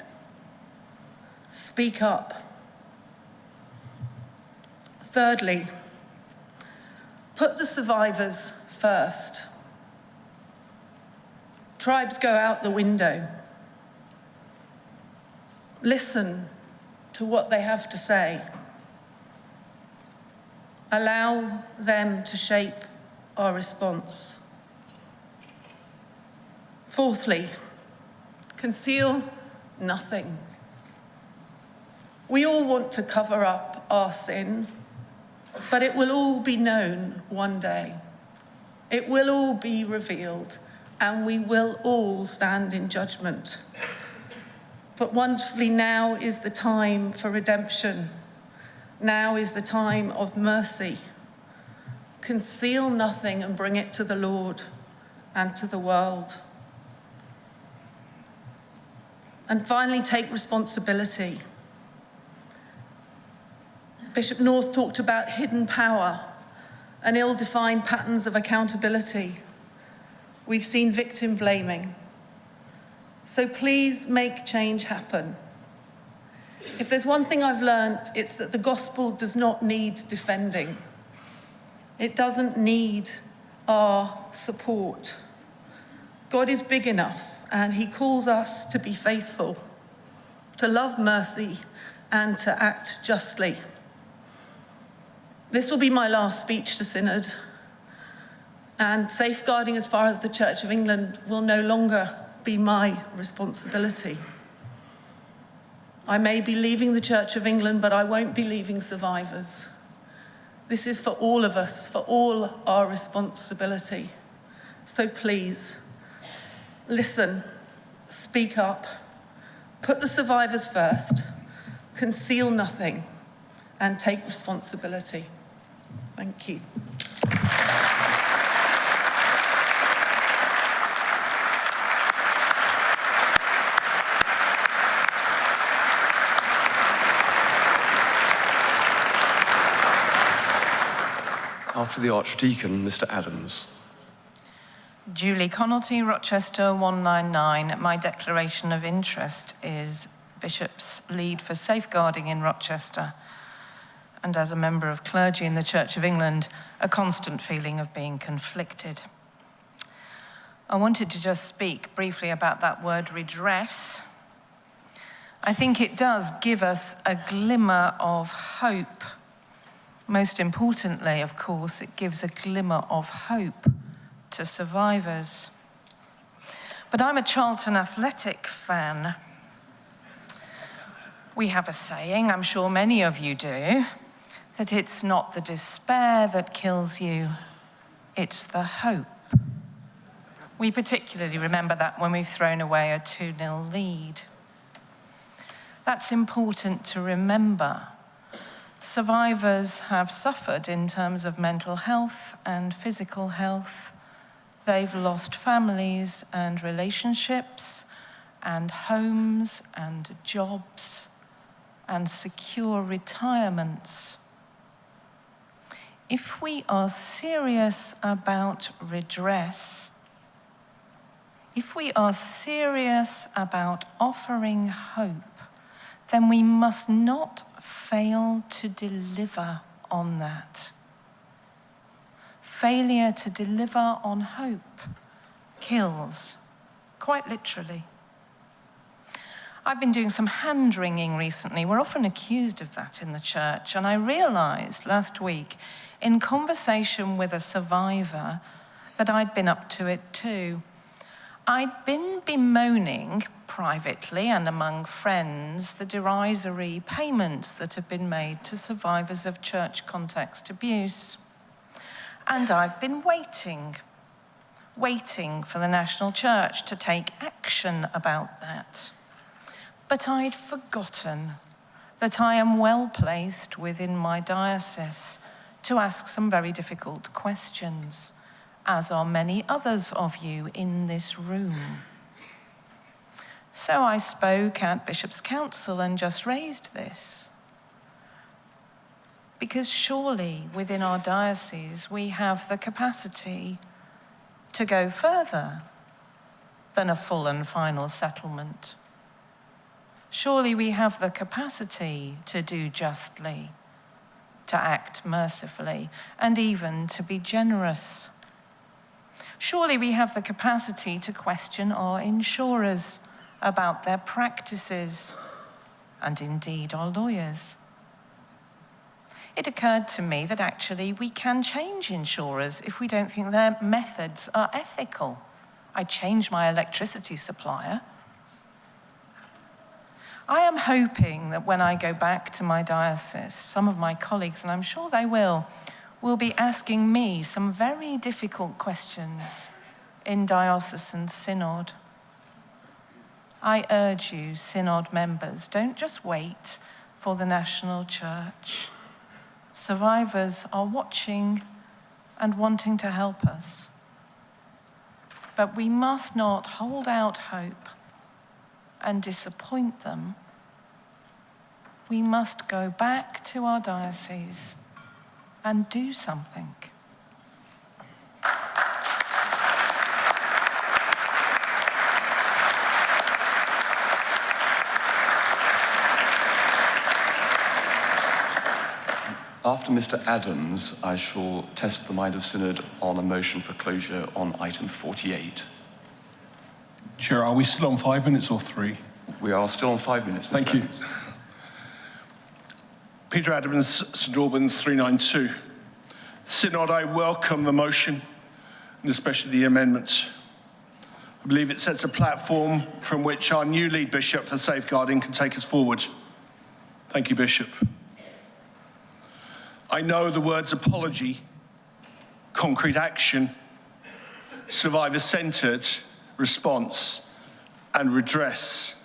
speak up. Thirdly, put the survivors first. Tribes go out the window. Listen to what they have to say. Allow them to shape our response. 4thly, conceal nothing. We all want to cover up our sin, but it will all be known one day. It will all be revealed, and we will all stand in judgment. But wonderfully, now is the time for redemption. Now is the time of mercy. Conceal nothing and bring it to the Lord and to the world. And finally, take responsibility. Bishop North talked about hidden power and ill-defined patterns of accountability. We've seen victim blaming. So please make change happen. If there's one thing I've learned, it's that the gospel does not need defending. It doesn't need our support. God is big enough, and he calls us to be faithful, to love mercy, and to act justly. This will be my last speech to Synod, and safeguarding as far as the Church of England will no longer be my responsibility. I may be leaving the Church of England, but I won't be leaving survivors. This is for all of us, for all our responsibility. So please, listen, speak up, put the survivors first, conceal nothing, and take responsibility. Thank you. After the Archdeacon, Mr. Adams. Julie Connolty, Rochester 199. My declaration of interest is Bishop's lead for safeguarding in Rochester, and as a member of clergy in the Church of England, a constant feeling of being conflicted. I wanted to just speak briefly about that word redress. I think it does give us a glimmer of hope. Most importantly, of course, it gives a glimmer of hope to survivors. But I'm a Charlton Athletic fan. We have a saying, I'm sure many of you do, that it's not the despair that kills you, it's the hope. We particularly remember that when we've thrown away a 2-0 lead. That's important to remember. Survivors have suffered in terms of mental health and physical health. They've lost families and relationships and homes and jobs and secure retirements. if we are serious about redress, if we are serious about offering hope, then we must not fail to deliver on that. Failure to deliver on hope kills, quite literally. I've been doing some hand-wringing recently. We're often accused of that in the church, and I realised last week, in conversation with a survivor, that I'd been up to it too. I'd been bemoaning, privately and among friends, the derisory payments that have been made to survivors of church context abuse. And I've been waiting for the national church to take action about that. But I'd forgotten that I am well placed within my diocese to ask some very difficult questions, as are many others of you in this room. So I spoke at Bishops Council and just raised this. Because surely within our diocese we have the capacity to go further than a full and final settlement. Surely we have the capacity to do justly, to act mercifully, and even to be generous. Surely we have the capacity to question our insurers about their practices, and indeed our lawyers. It occurred to me that actually we can change insurers if we don't think their methods are ethical. I changed my electricity supplier. I am hoping that when I go back to my diocese, some of my colleagues, and I'm sure they will be asking me some very difficult questions in diocesan synod. I urge you, synod members, don't just wait for the national church. Survivors are watching and wanting to help us. But we must not hold out hope and disappoint them. We must go back to our diocese and do something. After Mr. Adams, I shall test the mind of Synod on a motion for closure on item 48. Chair, are we still on 5 minutes or 3? We are still on 5 minutes, Mr. Thank you. Adams. Peter Adams, St Albans 392. Synod, I welcome the motion, and especially the amendments. I believe it sets a platform from which our new lead bishop for safeguarding can take us forward. Thank you, Bishop. I know the words apology, concrete action, survivor-centred response, and redress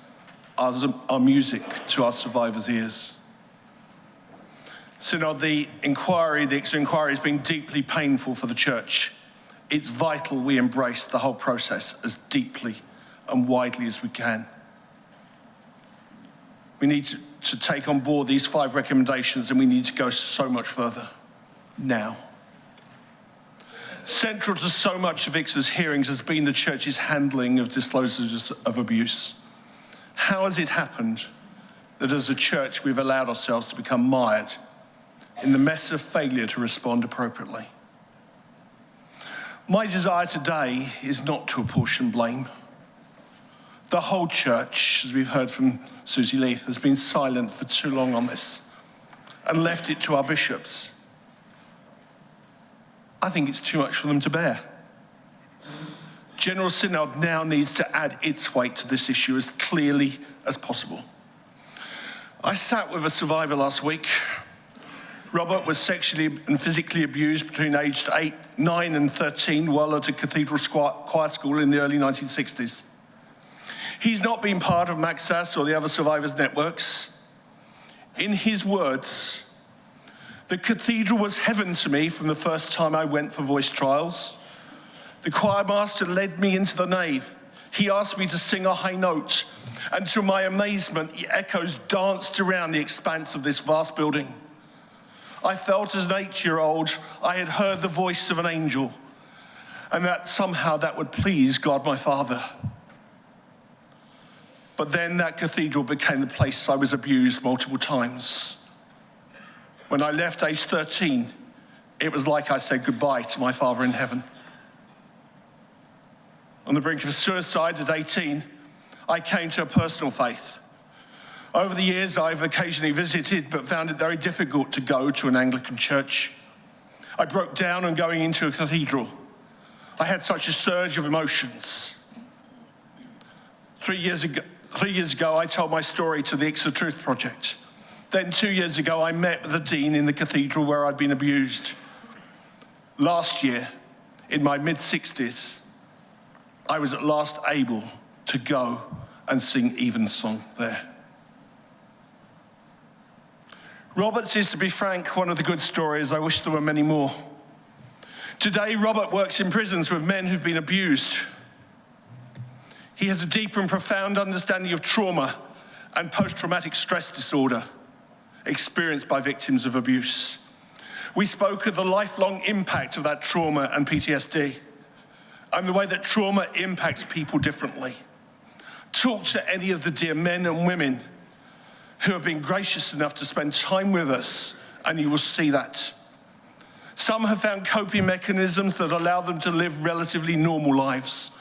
are music to our survivors' ears. Synod, the ICSA inquiry has been deeply painful for the Church. It's vital we embrace the whole process as deeply and widely as we can. We need to take on board these 5 recommendations, and we need to go so much further now. Central to so much of ICSA's hearings has been the Church's handling of disclosures of abuse. How has it happened that as a Church we've allowed ourselves to become mired in the mess of failure to respond appropriately? My desire today is not to apportion blame. The whole Church, as we've heard from Susie Leith, has been silent for too long on this and left it to our bishops. I think it's too much for them to bear. General Synod now needs to add its weight to this issue as clearly as possible. I sat with a survivor last week. Robert was sexually and physically abused between aged 9 and 13 while at a cathedral choir school in the early 1960s. He's not been part of MACSAS or the other survivors' networks. In his words, the cathedral was heaven to me from the first time I went for voice trials. The choir master led me into the nave. He asked me to sing a high note, and to my amazement, the echoes danced around the expanse of this vast building. I felt as an 8-year-old I had heard the voice of an angel, and that somehow that would please God my Father. But then that cathedral became the place I was abused multiple times. When I left age 13, it was like I said goodbye to my Father in heaven. On the brink of suicide at 18, I came to a personal faith. Over the years, I've occasionally visited, but found it very difficult to go to an Anglican church. I broke down on going into a cathedral. I had such a surge of emotions. 3 years ago, I told my story to the ICSA Truth Project. Then 2 years ago, I met with the dean in the cathedral where I'd been abused. Last year, in my mid-60s, I was at last able to go and sing evensong there. Robert's is, to be frank, one of the good stories. I wish there were many more. Today, Robert works in prisons with men who've been abused. He has a deep and profound understanding of trauma and post-traumatic stress disorder experienced by victims of abuse. We spoke of the lifelong impact of that trauma and PTSD, and the way that trauma impacts people differently. Talk to any of the dear men and women who have been gracious enough to spend time with us, and you will see that. Some have found coping mechanisms that allow them to live relatively normal lives.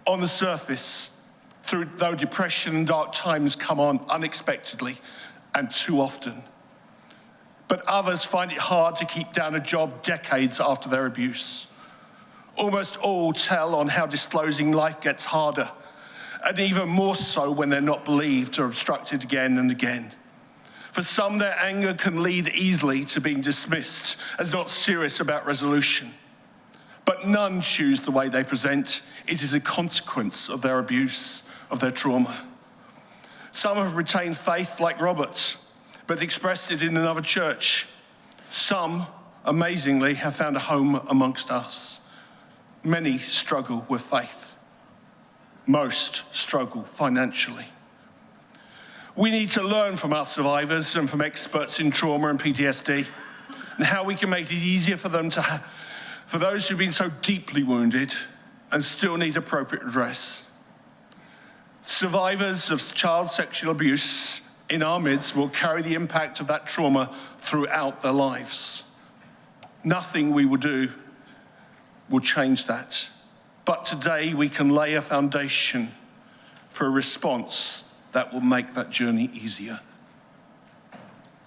On the surface, though depression and dark times come on unexpectedly and too often. But others find it hard to keep down a job decades after their abuse. Almost all tell on how disclosing life gets harder, and even more so when they're not believed or obstructed again and again. For some, their anger can lead easily to being dismissed as not serious about resolution. But none choose the way they present. It is a consequence of their abuse, of their trauma. Some have retained faith like Robert, but expressed it in another church. Some, amazingly, have found a home amongst us. Many struggle with faith. Most struggle financially. We need to learn from our survivors and from experts in trauma and PTSD, and how we can make it easier for them for those who've been so deeply wounded and still need appropriate redress. Survivors of child sexual abuse in our midst will carry the impact of that trauma throughout their lives. Nothing we will do will change that. But today we can lay a foundation for a response that will make that journey easier.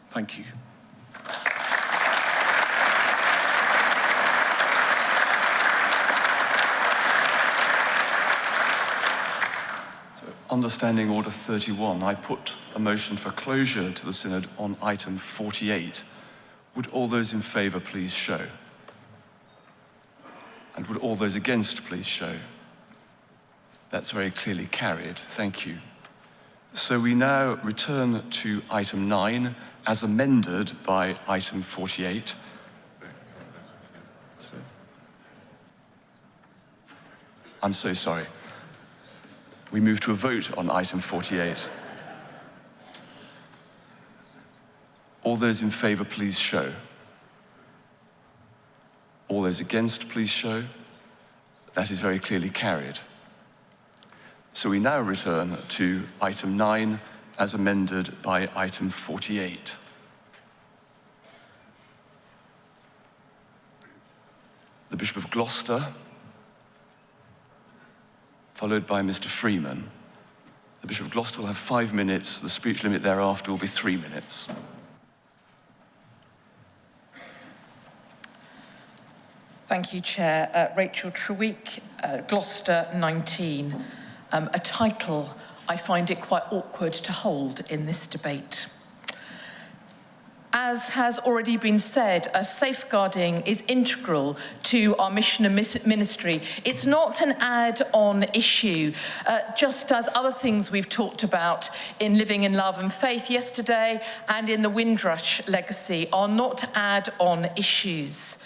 Thank you. Under Standing Order 31, I put a motion for closure to the Synod on item 48. Would all those in favour please show? And would all those against please show? That's very clearly carried. Thank you. So we now return to item 9 as amended by item 48. I'm so sorry. We move to a vote on item 48. All those in favour, please show. All those against, please show. That is very clearly carried. So we now return to item 9 as amended by item 48. The Bishop of Gloucester, followed by Mr. Freeman. The Bishop of Gloucester will have 5 minutes. The speech limit thereafter will be 3 minutes. Thank you, Chair. Rachel Treweek, Gloucester 19. A title I find it quite awkward to hold in this debate. As has already been said, safeguarding is integral to our mission and ministry. It's not an add-on issue, just as other things we've talked about in Living in Love and Faith yesterday and in the Windrush legacy are not add-on issues.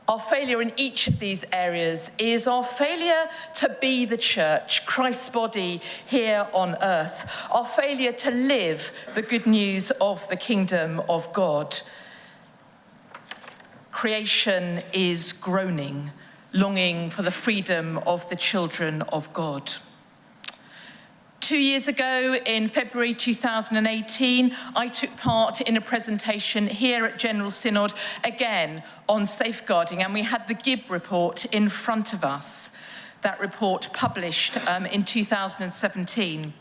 Our failure in each of these areas is our failure to be the church, Christ's body here on earth, our failure to live the good news of the kingdom of God. creation is groaning, longing for the freedom of the children of God. 2 years ago, in February 2018, I took part in a presentation here at General Synod, again on safeguarding, and we had the Gibb report in front of us. That report published in 2017.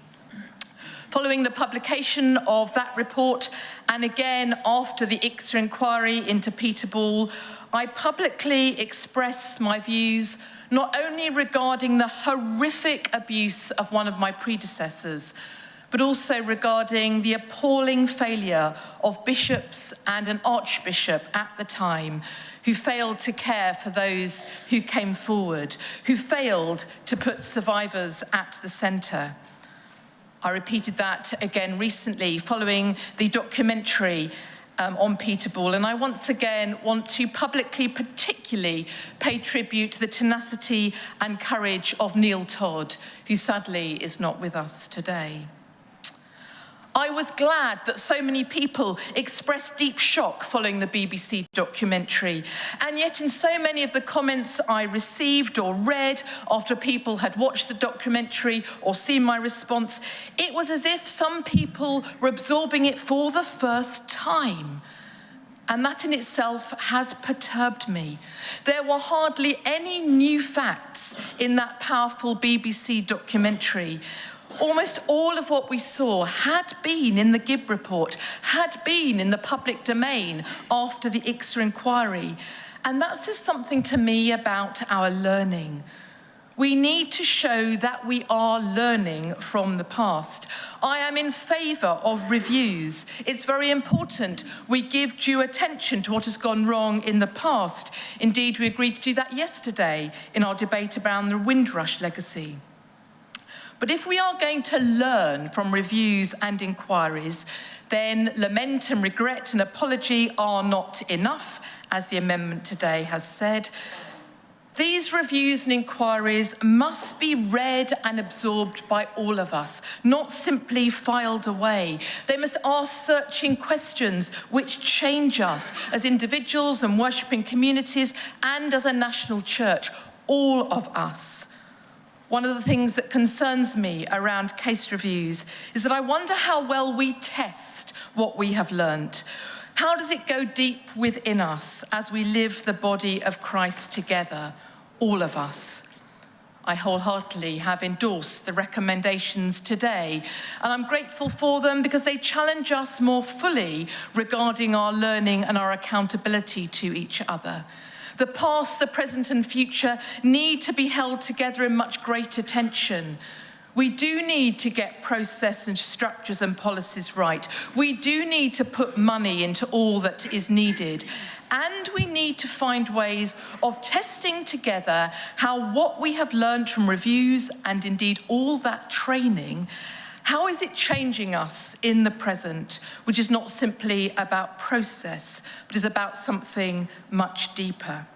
Following the publication of that report, and again after the ICSA inquiry into Peter Ball, I publicly expressed my views not only regarding the horrific abuse of one of my predecessors, but also regarding the appalling failure of bishops and an archbishop at the time who failed to care for those who came forward, who failed to put survivors at the centre. I repeated that again recently following the documentary on Peter Ball, and I once again want to publicly particularly pay tribute to the tenacity and courage of Neil Todd, who sadly is not with us today. I was glad that so many people expressed deep shock following the BBC documentary, and yet in so many of the comments I received or read after people had watched the documentary or seen my response, it was as if some people were absorbing it for the first time. And that in itself has perturbed me. There were hardly any new facts in that powerful BBC documentary. Almost all of what we saw had been in the Gibb report, had been in the public domain after the ICSA inquiry. And that says something to me about our learning. We need to show that we are learning from the past. I am in favour of reviews. It's very important we give due attention to what has gone wrong in the past. Indeed, we agreed to do that yesterday in our debate around the Windrush legacy. But if we are going to learn from reviews and inquiries, then lament and regret and apology are not enough, as the amendment today has said. These reviews and inquiries must be read and absorbed by all of us, not simply filed away. They must ask searching questions which change us as individuals and worshipping communities and as a national church, all of us. One of the things that concerns me around case reviews is that I wonder how well we test what we have learnt. How does it go deep within us as we live the body of Christ together, all of us? I wholeheartedly have endorsed the recommendations today, and I'm grateful for them because they challenge us more fully regarding our learning and our accountability to each other. The past, the present and future need to be held together in much greater tension. We do need to get process and structures and policies right. We do need to put money into all that is needed. And we need to find ways of testing together how what we have learned from reviews and indeed all that training, how is it changing us in the present, which is not simply about process, but is about something much deeper.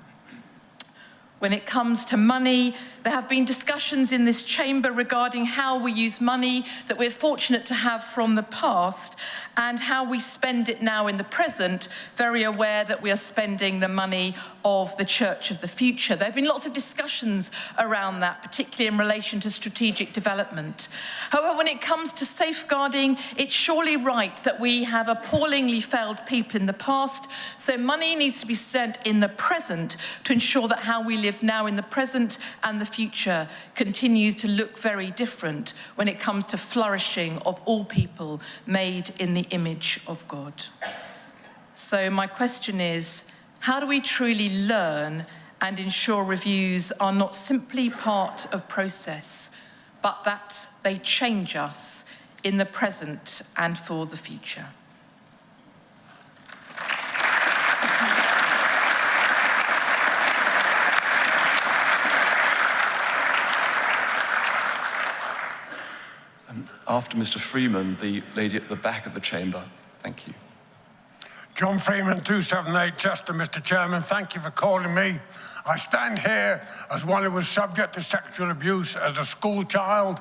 When it comes to money, there have been discussions in this chamber regarding how we use money that we're fortunate to have from the past and how we spend it now in the present, very aware that we are spending the money of the Church of the future. There have been lots of discussions around that, particularly in relation to strategic development. However, when it comes to safeguarding, it's surely right that we have appallingly failed people in the past, so money needs to be spent in the present to ensure that how we live now in the present and the future continues to look very different when it comes to flourishing of all people made in the image of God. So my question is, how do we truly learn and ensure reviews are not simply part of process, but that they change us in the present and for the future? After Mr. Freeman, the lady at the back of the chamber. Thank you. John Freeman, 278 Chester, Mr. Chairman. Thank you for calling me. I stand here as one who was subject to sexual abuse as a school child.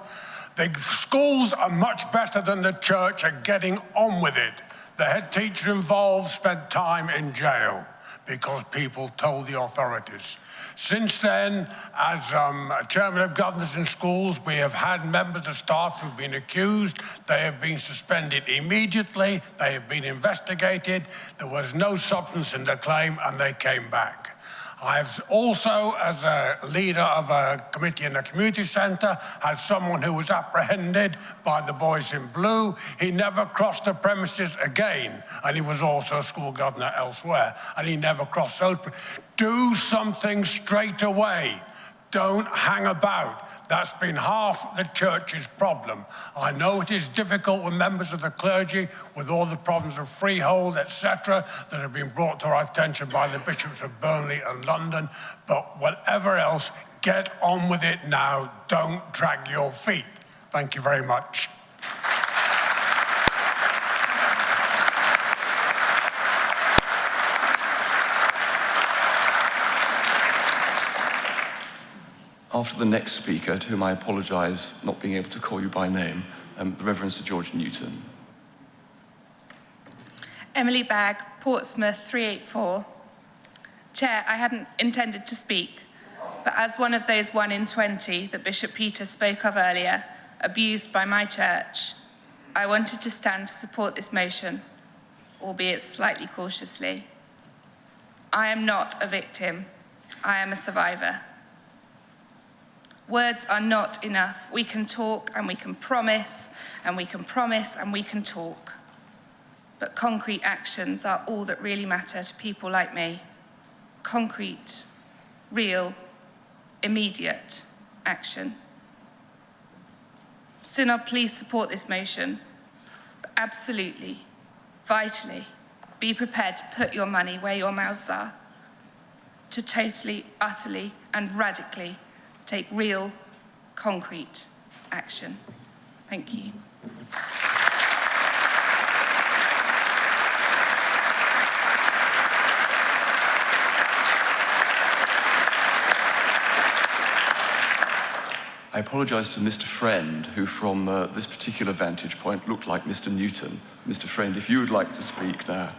The schools are much better than the church at getting on with it. The head teacher involved spent time in jail. because people told the authorities. Since then, as chairman of governors in schools, we have had members of staff who've been accused. They have been suspended immediately. They have been investigated. There was no substance in the claim, and they came back. I've also, as a leader of a committee in a community centre, had someone who was apprehended by the boys in blue. He never crossed the premises again, and he was also a school governor elsewhere, and he never crossed those. Do something straight away. Don't hang about. That's been half the church's problem. I know it is difficult with members of the clergy, with all the problems of freehold, etc., that have been brought to our attention by the bishops of Burnley and London, but whatever else, get on with it now. Don't drag your feet. Thank you very much. After the next speaker, to whom I apologise not being able to call you by name, the Reverend Sir George Newton. Emily Bagg, Portsmouth 384. Chair, I hadn't intended to speak, but as one of those 1 in 20 that Bishop Peter spoke of earlier, abused by my church, I wanted to stand to support this motion, albeit slightly cautiously. I am not a victim. I am a survivor. Words are not enough. We can talk and we can promise and we can promise and we can talk. But concrete actions are all that really matter to people like me. Concrete, real, immediate action. Synod, please support this motion. But absolutely, vitally, be prepared to put your money where your mouths are. To totally, utterly, and radically take real, concrete action. Thank you. I apologise to Mr. Friend, who from this particular vantage point looked like Mr. Newton. Mr. Friend, if you would like to speak now.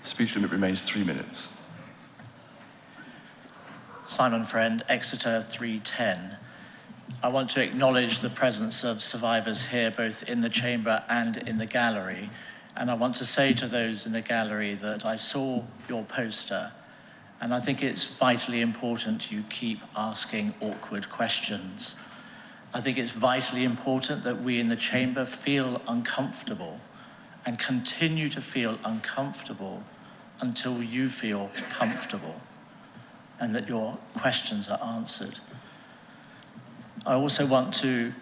Speech limit remains 3 minutes. Simon Friend, Exeter 310. I want to acknowledge the presence of survivors here, both in the chamber and in the gallery. And I want to say to those in the gallery that I saw your poster, and I think it's vitally important you keep asking awkward questions. I think it's vitally important that we in the chamber feel uncomfortable and continue to feel uncomfortable until you feel comfortable and that your questions are answered. I also want to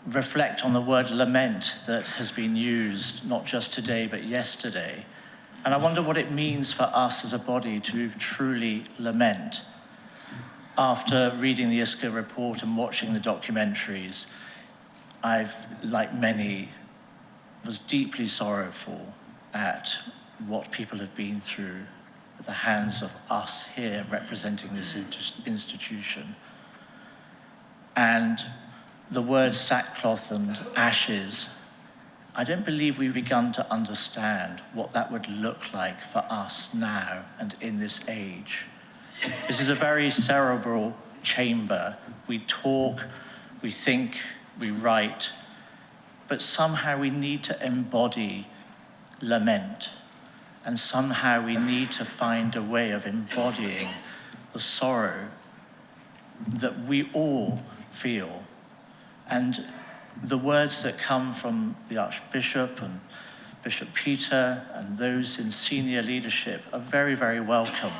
reflect on the word lament that has been used, not just today, but yesterday. And I wonder what it means for us as a body to truly lament. After reading the ISCA report and watching the documentaries, I've, like many, was deeply sorrowful at what people have been through at the hands of us here representing this institution. And the words sackcloth and ashes, I don't believe we've begun to understand what that would look like for us now and in this age. This is a very cerebral chamber. We talk, we think, we write, but somehow we need to embody lament. And somehow we need to find a way of embodying the sorrow that we all feel. And the words that come from the Archbishop and Bishop Peter and those in senior leadership are very, very welcome.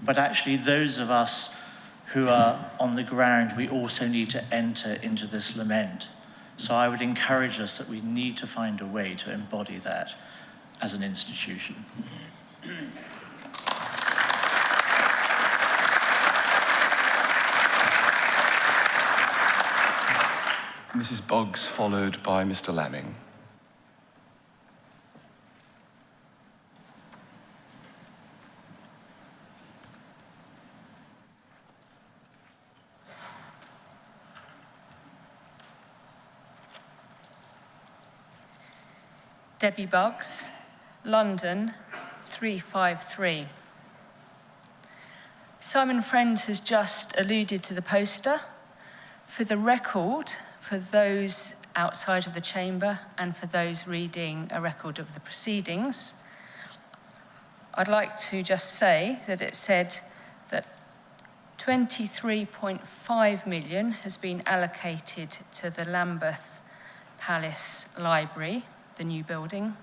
But actually those of us who are on the ground, we also need to enter into this lament. So I would encourage us that we need to find a way to embody that as an institution. Mrs. Boggs, followed by Mr. Lamming. Debbie Buggs, London 353. Simon Friend has just alluded to the poster. For the record, for those outside of the chamber and for those reading a record of the proceedings, I'd like to just say that it said that 23.5 million has been allocated to the Lambeth Palace Library, the new building,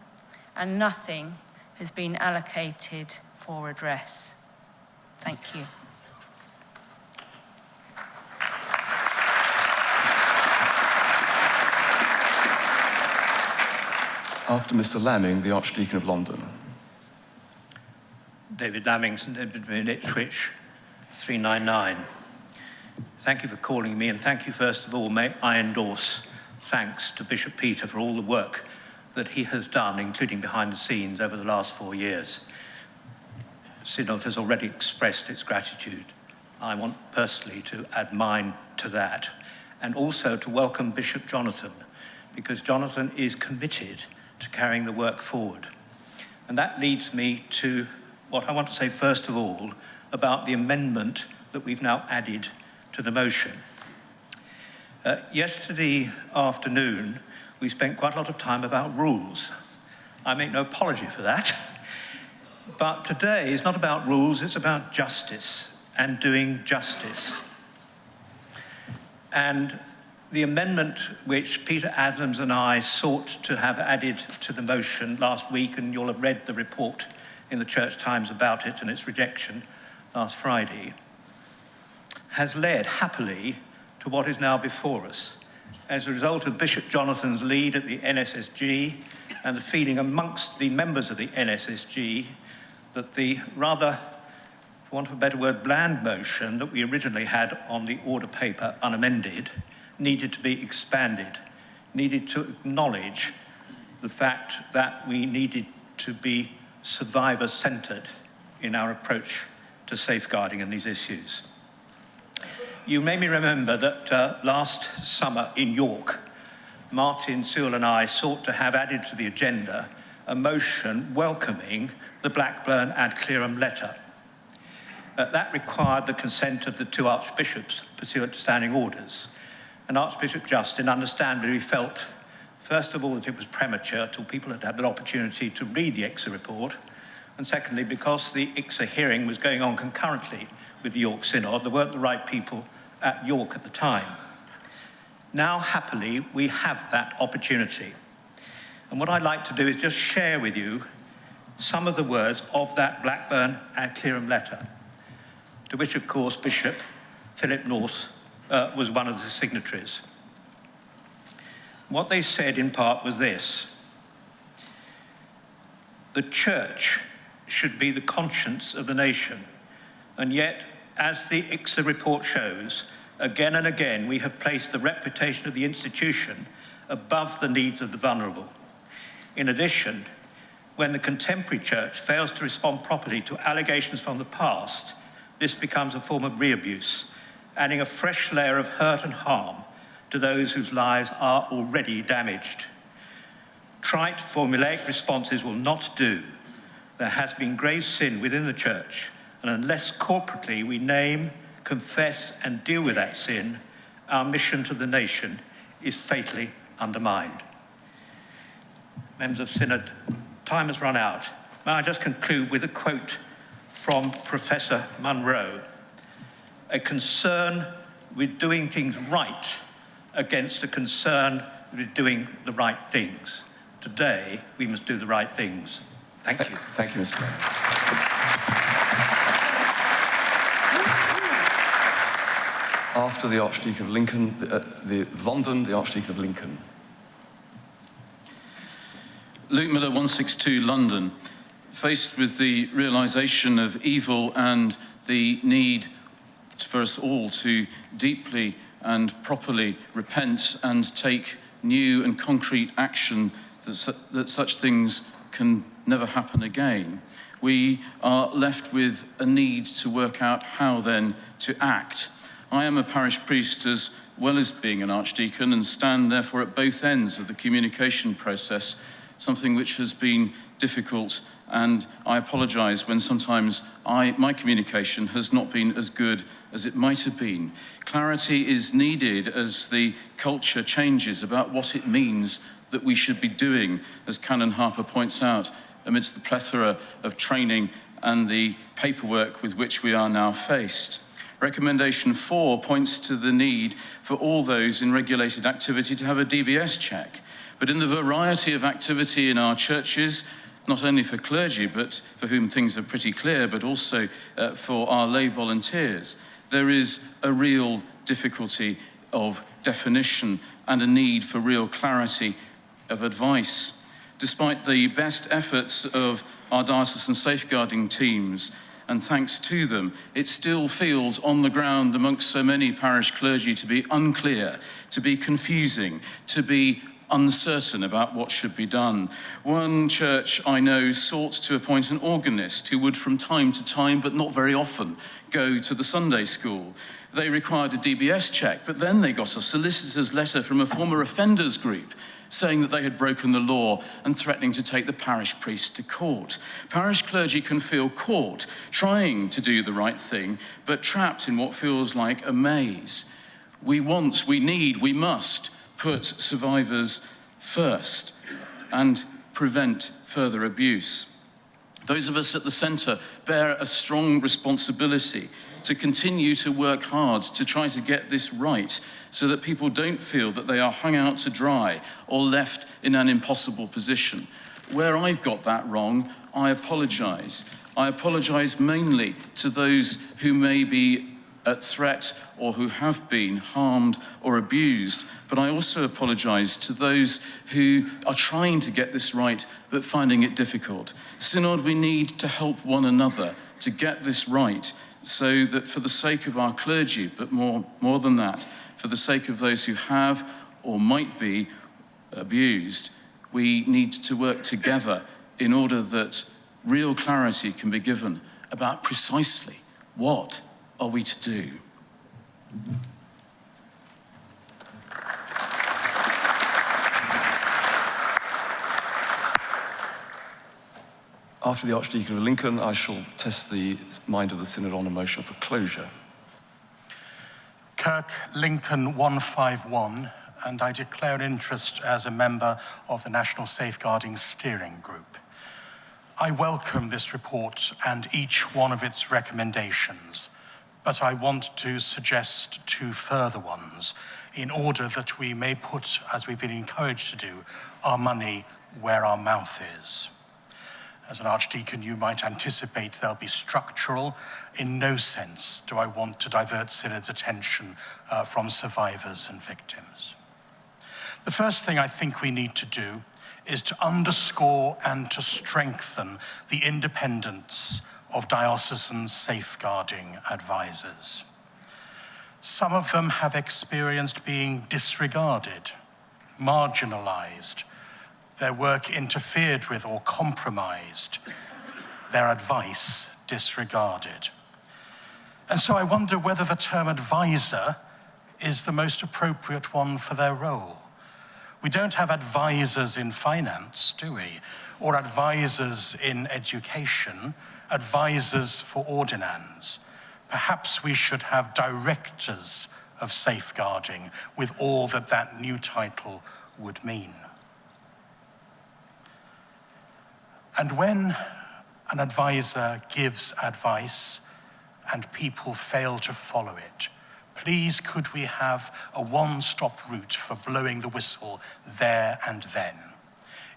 and nothing has been allocated for Redress. Thank you. After Mr. Lamming, the Archdeacon of London. David Lamming, St Edmund Ipswich, 399. Thank you for calling me, and thank you, first of all, may I endorse thanks to Bishop Peter for all the work that he has done, including behind the scenes, over the last 4 years. Synod has already expressed its gratitude. I want personally to add mine to that, and also to welcome Bishop Jonathan, because Jonathan is committed to carrying the work forward. And that leads me to what I want to say first of all about the amendment that we've now added to the motion. Yesterday afternoon, we spent quite a lot of time about rules. I make no apology for that. But today is not about rules, it's about justice and doing justice. And the amendment which Peter Adams and I sought to have added to the motion last week, and you'll have read the report in the Church Times about it and its rejection last Friday, has led happily to what is now before us. As a result of Bishop Jonathan's lead at the NSSG and the feeling amongst the members of the NSSG that the rather, for want of a better word, bland motion that we originally had on the order paper unamended needed to be expanded, needed to acknowledge the fact that we needed to be survivor-centred in our approach to safeguarding in these issues. You may remember that last summer in York, Martin Sewell and I sought to have added to the agenda a motion welcoming the Blackburn ad clerum letter. That required the consent of the two archbishops pursuant to standing orders. And Archbishop Justin understandably felt, first of all, that it was premature till people had had an opportunity to read the ICSA report, and secondly, because the ICSA hearing was going on concurrently with the York Synod, there weren't the right people at York at the time. Now, happily, we have that opportunity. And what I'd like to do is just share with you some of the words of that Blackburn ad clerum letter, to which, of course, Bishop Philip North was one of the signatories. What they said in part was this: the church should be the conscience of the nation, and yet, as the ICSA report shows, again and again we have placed the reputation of the institution above the needs of the vulnerable. In addition, when the contemporary church fails to respond properly to allegations from the past, this becomes a form of re-abuse, adding a fresh layer of hurt and harm to those whose lives are already damaged. Trite, formulaic responses will not do. There has been grave sin within the church, and unless corporately we name, confess, and deal with that sin, our mission to the nation is fatally undermined. Members of Synod, time has run out. May I just conclude with a quote from Professor Munro: a concern with doing things right against a concern with doing the right things. Today, we must do the right things. Thank you. Thank you, Mr. Mayor. After the Archdeacon of London, the Archdeacon of Lincoln. Luke Miller, 162, London. Faced with the realisation of evil and the need for us all to deeply and properly repent and take new and concrete action that such things can never happen again, we are left with a need to work out how then to act. I am a parish priest as well as being an archdeacon, and stand therefore at both ends of the communication process something which has been difficult, and I apologise when sometimes my communication has not been as good as it might have been. Clarity is needed as the culture changes about what it means that we should be doing, as Canon Harper points out, amidst the plethora of training and the paperwork with which we are now faced. Recommendation 4 points to the need for all those in regulated activity to have a DBS check. But in the variety of activity in our churches, not only for clergy, but for whom things are pretty clear, but also for our lay volunteers, there is a real difficulty of definition and a need for real clarity of advice. Despite the best efforts of our diocesan safeguarding teams, and thanks to them, it still feels on the ground amongst so many parish clergy to be unclear, to be confusing, to be uncertain about what should be done. One church I know sought to appoint an organist who would from time to time, but not very often, go to the Sunday school. They required a DBS check, but then they got a solicitor's letter from a former offenders group saying that they had broken the law and threatening to take the parish priest to court. Parish clergy can feel caught, trying to do the right thing, but trapped in what feels like a maze. We must put survivors first and prevent further abuse. Those of us at the centre bear a strong responsibility to continue to work hard to try to get this right so that people don't feel that they are hung out to dry or left in an impossible position. Where I've got that wrong, I apologise. I apologise mainly to those who may be at threat or who have been harmed or abused, but I also apologise to those who are trying to get this right but finding it difficult. Synod, we need to help one another to get this right, so that for the sake of our clergy, but more than that, for the sake of those who have or might be abused, we need to work together in order that real clarity can be given about precisely what are we to do. After the Archdeacon of Lincoln, I shall test the mind of the Synod on a motion for closure. Kirk Lincoln 151, and I declare an interest as a member of the National Safeguarding Steering Group. I welcome this report and each one of its recommendations, but I want to suggest 2 further ones in order that we may put, as we've been encouraged to do, our money where our mouth is. As an archdeacon, you might anticipate they'll be structural. In no sense do I want to divert Synod's attention from survivors and victims. The first thing I think we need to do is to underscore and to strengthen the independence of diocesan safeguarding advisors. Some of them have experienced being disregarded, marginalized, their work interfered with or compromised, their advice disregarded. And so I wonder whether the term advisor is the most appropriate one for their role. We don't have advisors in finance, do we? Or advisors in education, advisors for ordinands. Perhaps we should have directors of safeguarding with all that that new title would mean. And when an advisor gives advice and people fail to follow it, please could we have a one-stop route for blowing the whistle there and then?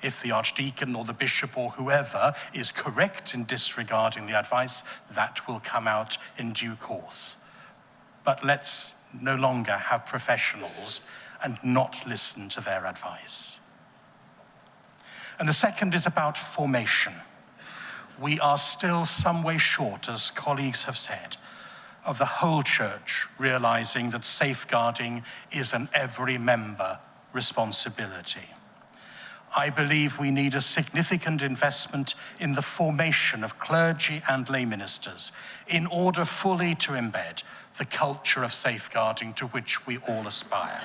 If the archdeacon or the bishop or whoever is correct in disregarding the advice, that will come out in due course. But let's no longer have professionals and not listen to their advice. And the second is about formation. We are still some way short, as colleagues have said, of the whole church realizing that safeguarding is an every member responsibility. I believe we need a significant investment in the formation of clergy and lay ministers in order fully to embed the culture of safeguarding to which we all aspire.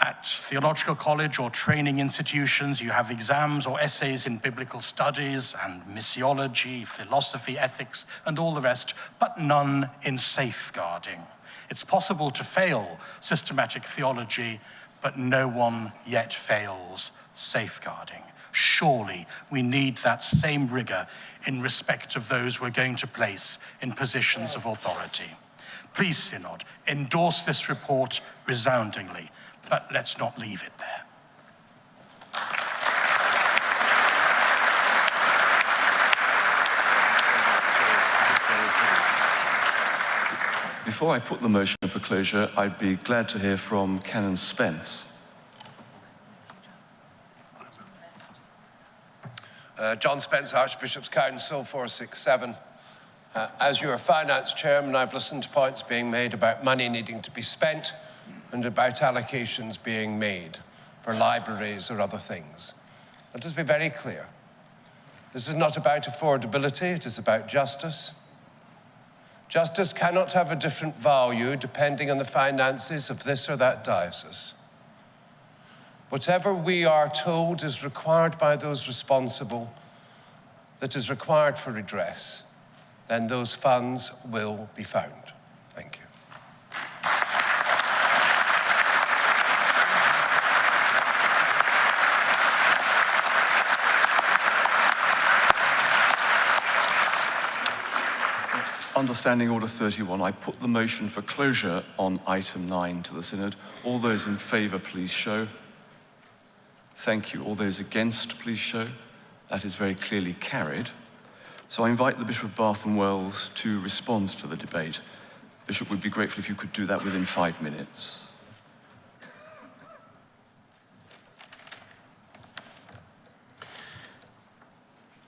At theological college or training institutions, you have exams or essays in biblical studies and missiology, philosophy, ethics, and all the rest, but none in safeguarding. It's possible to fail systematic theology, but no one yet fails safeguarding. Surely we need that same rigor in respect of those we're going to place in positions of authority. Please, Synod, endorse this report resoundingly, but let's not leave it there. Before I put the motion for closure, I'd be glad to hear from Canon Spence. John Spence, Archbishops Council, 467. As your finance chairman, I've listened to points being made about money needing to be spent and about allocations being made for libraries or other things. Let us be very clear. This is not about affordability, it is about justice. Justice cannot have a different value depending on the finances of this or that diocese. Whatever we are told is required by those responsible, that is required for redress, then those funds will be found. Thank you. Understanding Order 31, I put the motion for closure on item 9 to the Synod. All those in favour, please show. Thank you. All those against, please show. That is very clearly carried. So I invite the Bishop of Bath and Wells to respond to the debate. Bishop, we'd be grateful if you could do that within 5 minutes.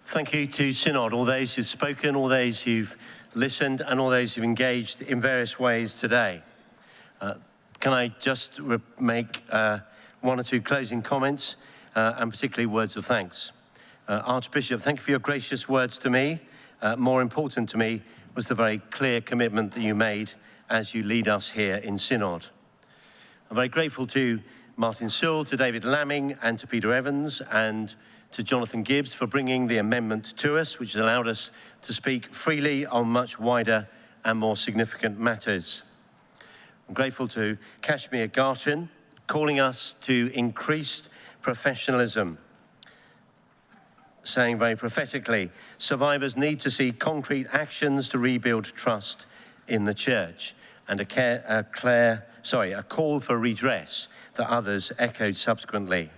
Thank you to Synod, all those who've spoken, all those who've listened, and all those who've engaged in various ways today. Can I just make one or two closing comments, and particularly words of thanks. Archbishop, thank you for your gracious words to me. More important to me was the very clear commitment that you made as you lead us here in Synod. I'm very grateful to Martin Sewell, to David Lamming, and to Peter Evans, and to Jonathan Gibbs for bringing the amendment to us, which has allowed us to speak freely on much wider and more significant matters. I'm grateful to Kashmir Garton, calling us to increased professionalism, saying very prophetically, survivors need to see concrete actions to rebuild trust in the church, and a call for redress that others echoed subsequently.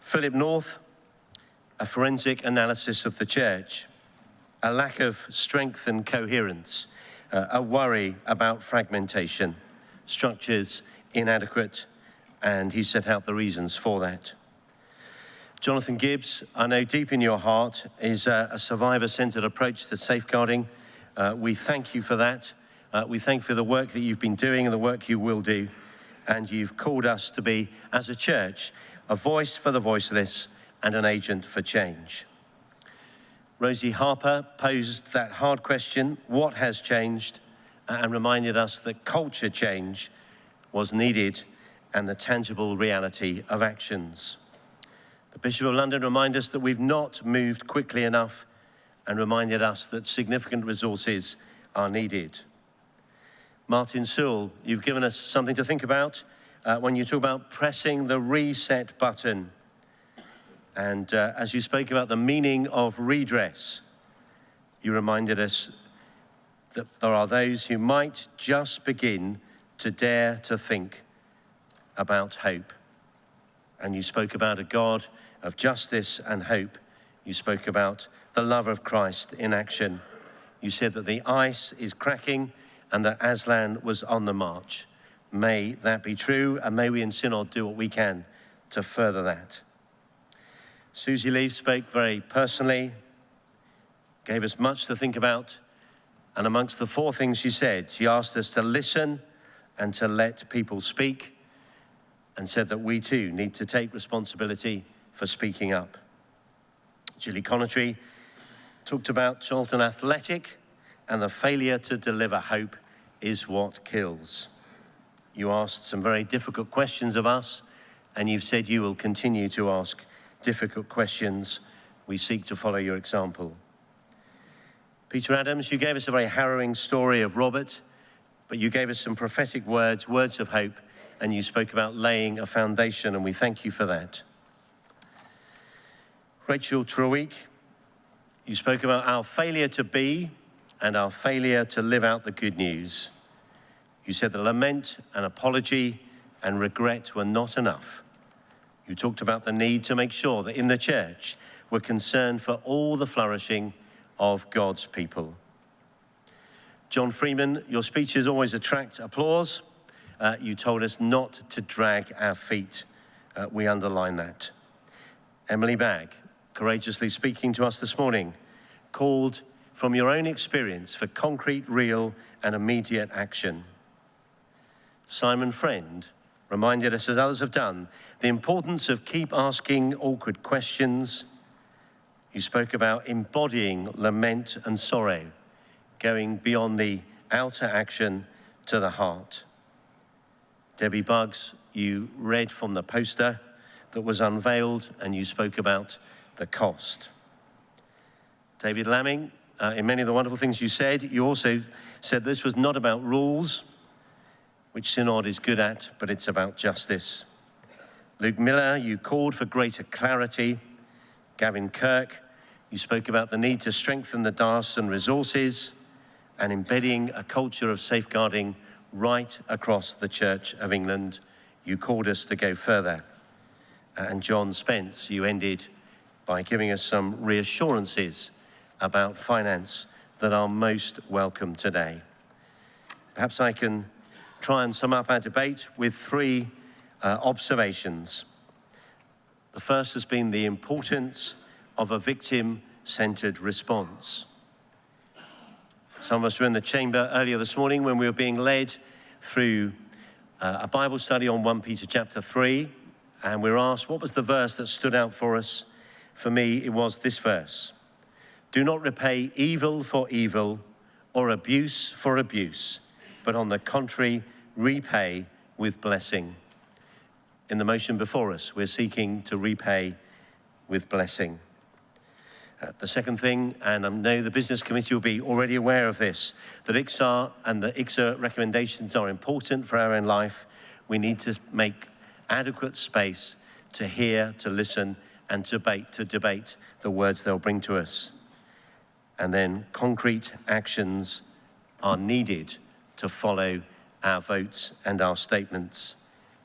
Philip North, a forensic analysis of the church, a lack of strength and coherence, a worry about fragmentation, structures inadequate, and he set out the reasons for that. Jonathan Gibbs, I know deep in your heart, is a survivor-centred approach to safeguarding. We thank you for that. We thank you for the work that you've been doing and the work you will do. And you've called us to be, as a church, a voice for the voiceless and an agent for change. Rosie Harper posed that hard question, what has changed, and reminded us that culture change was needed and the tangible reality of actions. The Bishop of London reminded us that we've not moved quickly enough and reminded us that significant resources are needed. Martin Sewell, you've given us something to think about when you talk about pressing the reset button. And as you spoke about the meaning of redress, you reminded us that there are those who might just begin to dare to think about hope. And you spoke about a God of justice and hope. You spoke about the love of Christ in action. You said that the ice is cracking and that Aslan was on the march. May that be true, and may we in Synod do what we can to further that. Susie Leaf spoke very personally, gave us much to think about, and amongst the 4 things she said, she asked us to listen and to let people speak, and said that we too need to take responsibility for speaking up. Julie Connerty talked about Charlton Athletic and the failure to deliver hope is what kills. You asked some very difficult questions of us, and you've said you will continue to ask difficult questions. We seek to follow your example. Peter Adams, you gave us a very harrowing story of Robert, but you gave us some prophetic words, words of hope, and you spoke about laying a foundation, and we thank you for that. Rachel Treweek, you spoke about our failure to be and our failure to live out the good news. You said that lament and apology and regret were not enough. You talked about the need to make sure that in the church we're concerned for all the flourishing of God's people. John Freeman, your speeches always attract applause. You told us not to drag our feet. We underline that. Emily Bagg, courageously speaking to us this morning, called from your own experience for concrete, real, and immediate action. Simon Friend reminded us, as others have done, the importance of keep asking awkward questions. You spoke about embodying lament and sorrow, going beyond the outer action to the heart. Debbie Buggs, you read from the poster that was unveiled, and you spoke about the cost. David Lamming, in many of the wonderful things you said, you also said this was not about rules, which Synod is good at, but it's about justice. Luke Miller, you called for greater clarity. Gavin Kirk, you spoke about the need to strengthen the diocesan resources and embedding a culture of safeguarding right across the Church of England. You called us to go further. And John Spence, you ended by giving us some reassurances about finance that are most welcome today. Perhaps I can try and sum up our debate with three observations. The first has been the importance of a victim-centered response. Some of us were in the chamber earlier this morning when we were being led through a Bible study on 1 Peter chapter 3, and we were asked, what was the verse that stood out for us? For me, it was this verse. Do not repay evil for evil or abuse for abuse, but on the contrary, repay with blessing. In the motion before us, we're seeking to repay with blessing. The second thing, and I know the Business Committee will be already aware of this, that ICSAR and the ICSA recommendations are important for our own life. We need to make adequate space to hear, to listen, and to debate the words they'll bring to us. And then concrete actions are needed to follow our votes and our statements,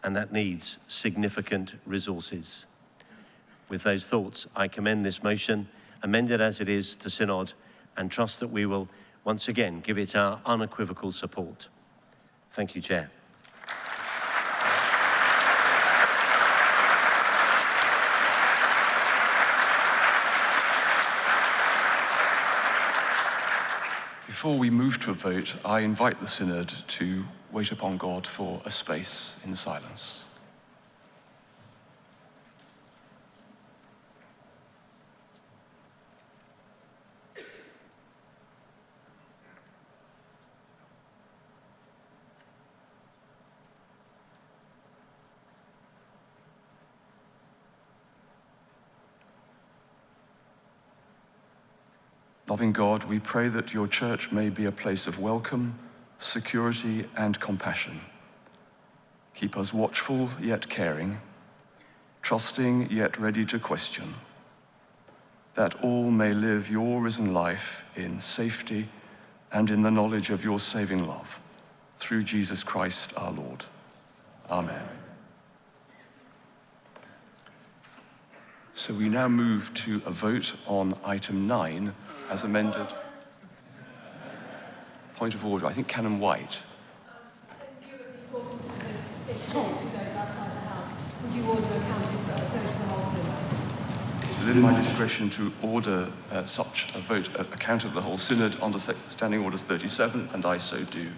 and that needs significant resources. With those thoughts, I commend this motion, amended as it is, to Synod, and trust that we will once again give it our unequivocal support. Thank you, Chair. Before we move to a vote, I invite the Synod to wait upon God for a space in silence. Loving God, we pray that your church may be a place of welcome, security, and compassion. Keep us watchful yet caring, trusting yet ready to question, that all may live your risen life in safety and in the knowledge of your saving love, through Jesus Christ our Lord. Amen. So we now move to a vote on item 9 as amended. Point of order, I think Canon White. It's within my discretion to order such a vote, account of the whole synod under Standing Orders 37, and I so do.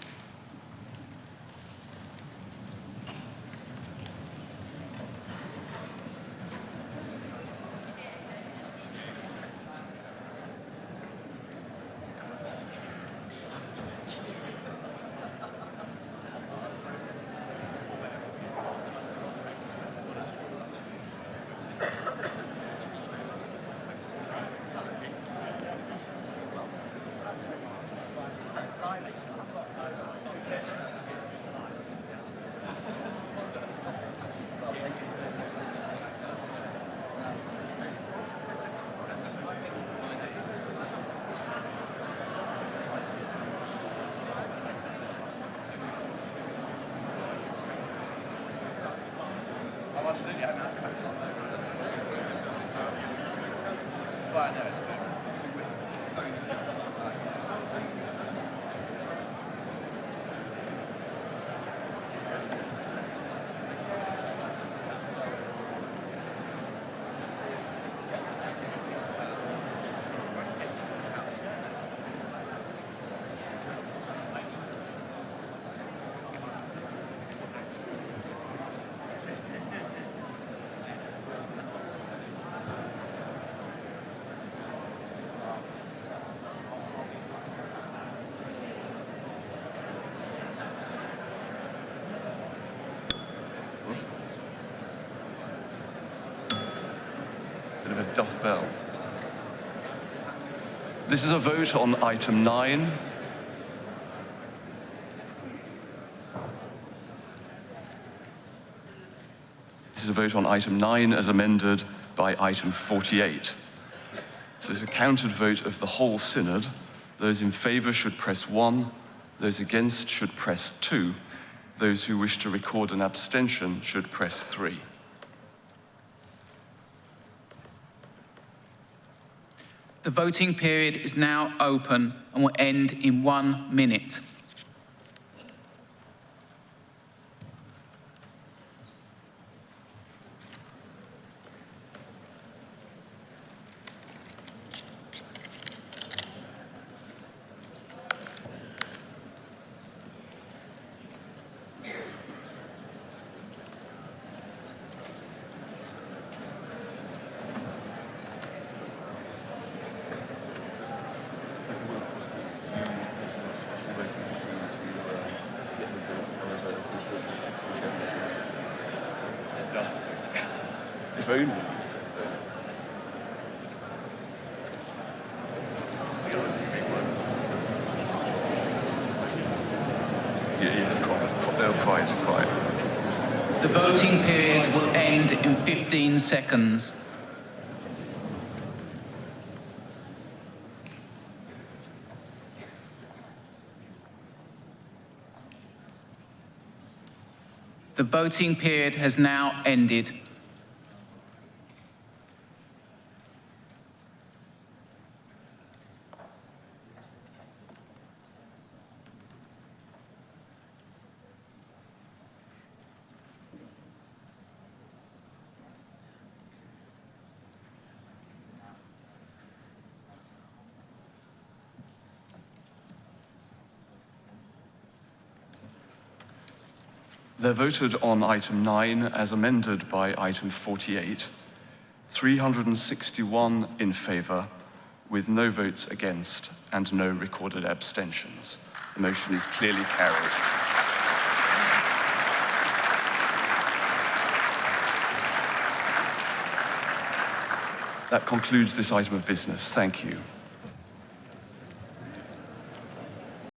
Duff Bell. This is a vote on item 9. This is a vote on item 9 as amended by item 48. So it's a counted vote of the whole synod. Those in favour should press 1. Those against should press 2. Those who wish to record an abstention should press 3. The voting period is now open and will end in 1 minute. If only. Quite. The voting period will end in 15 seconds. The voting period has now ended. They're voted on item 9 as amended by item 48. 361 in favour, with no votes against and no recorded abstentions. The motion is clearly carried. That concludes this item of business. Thank you.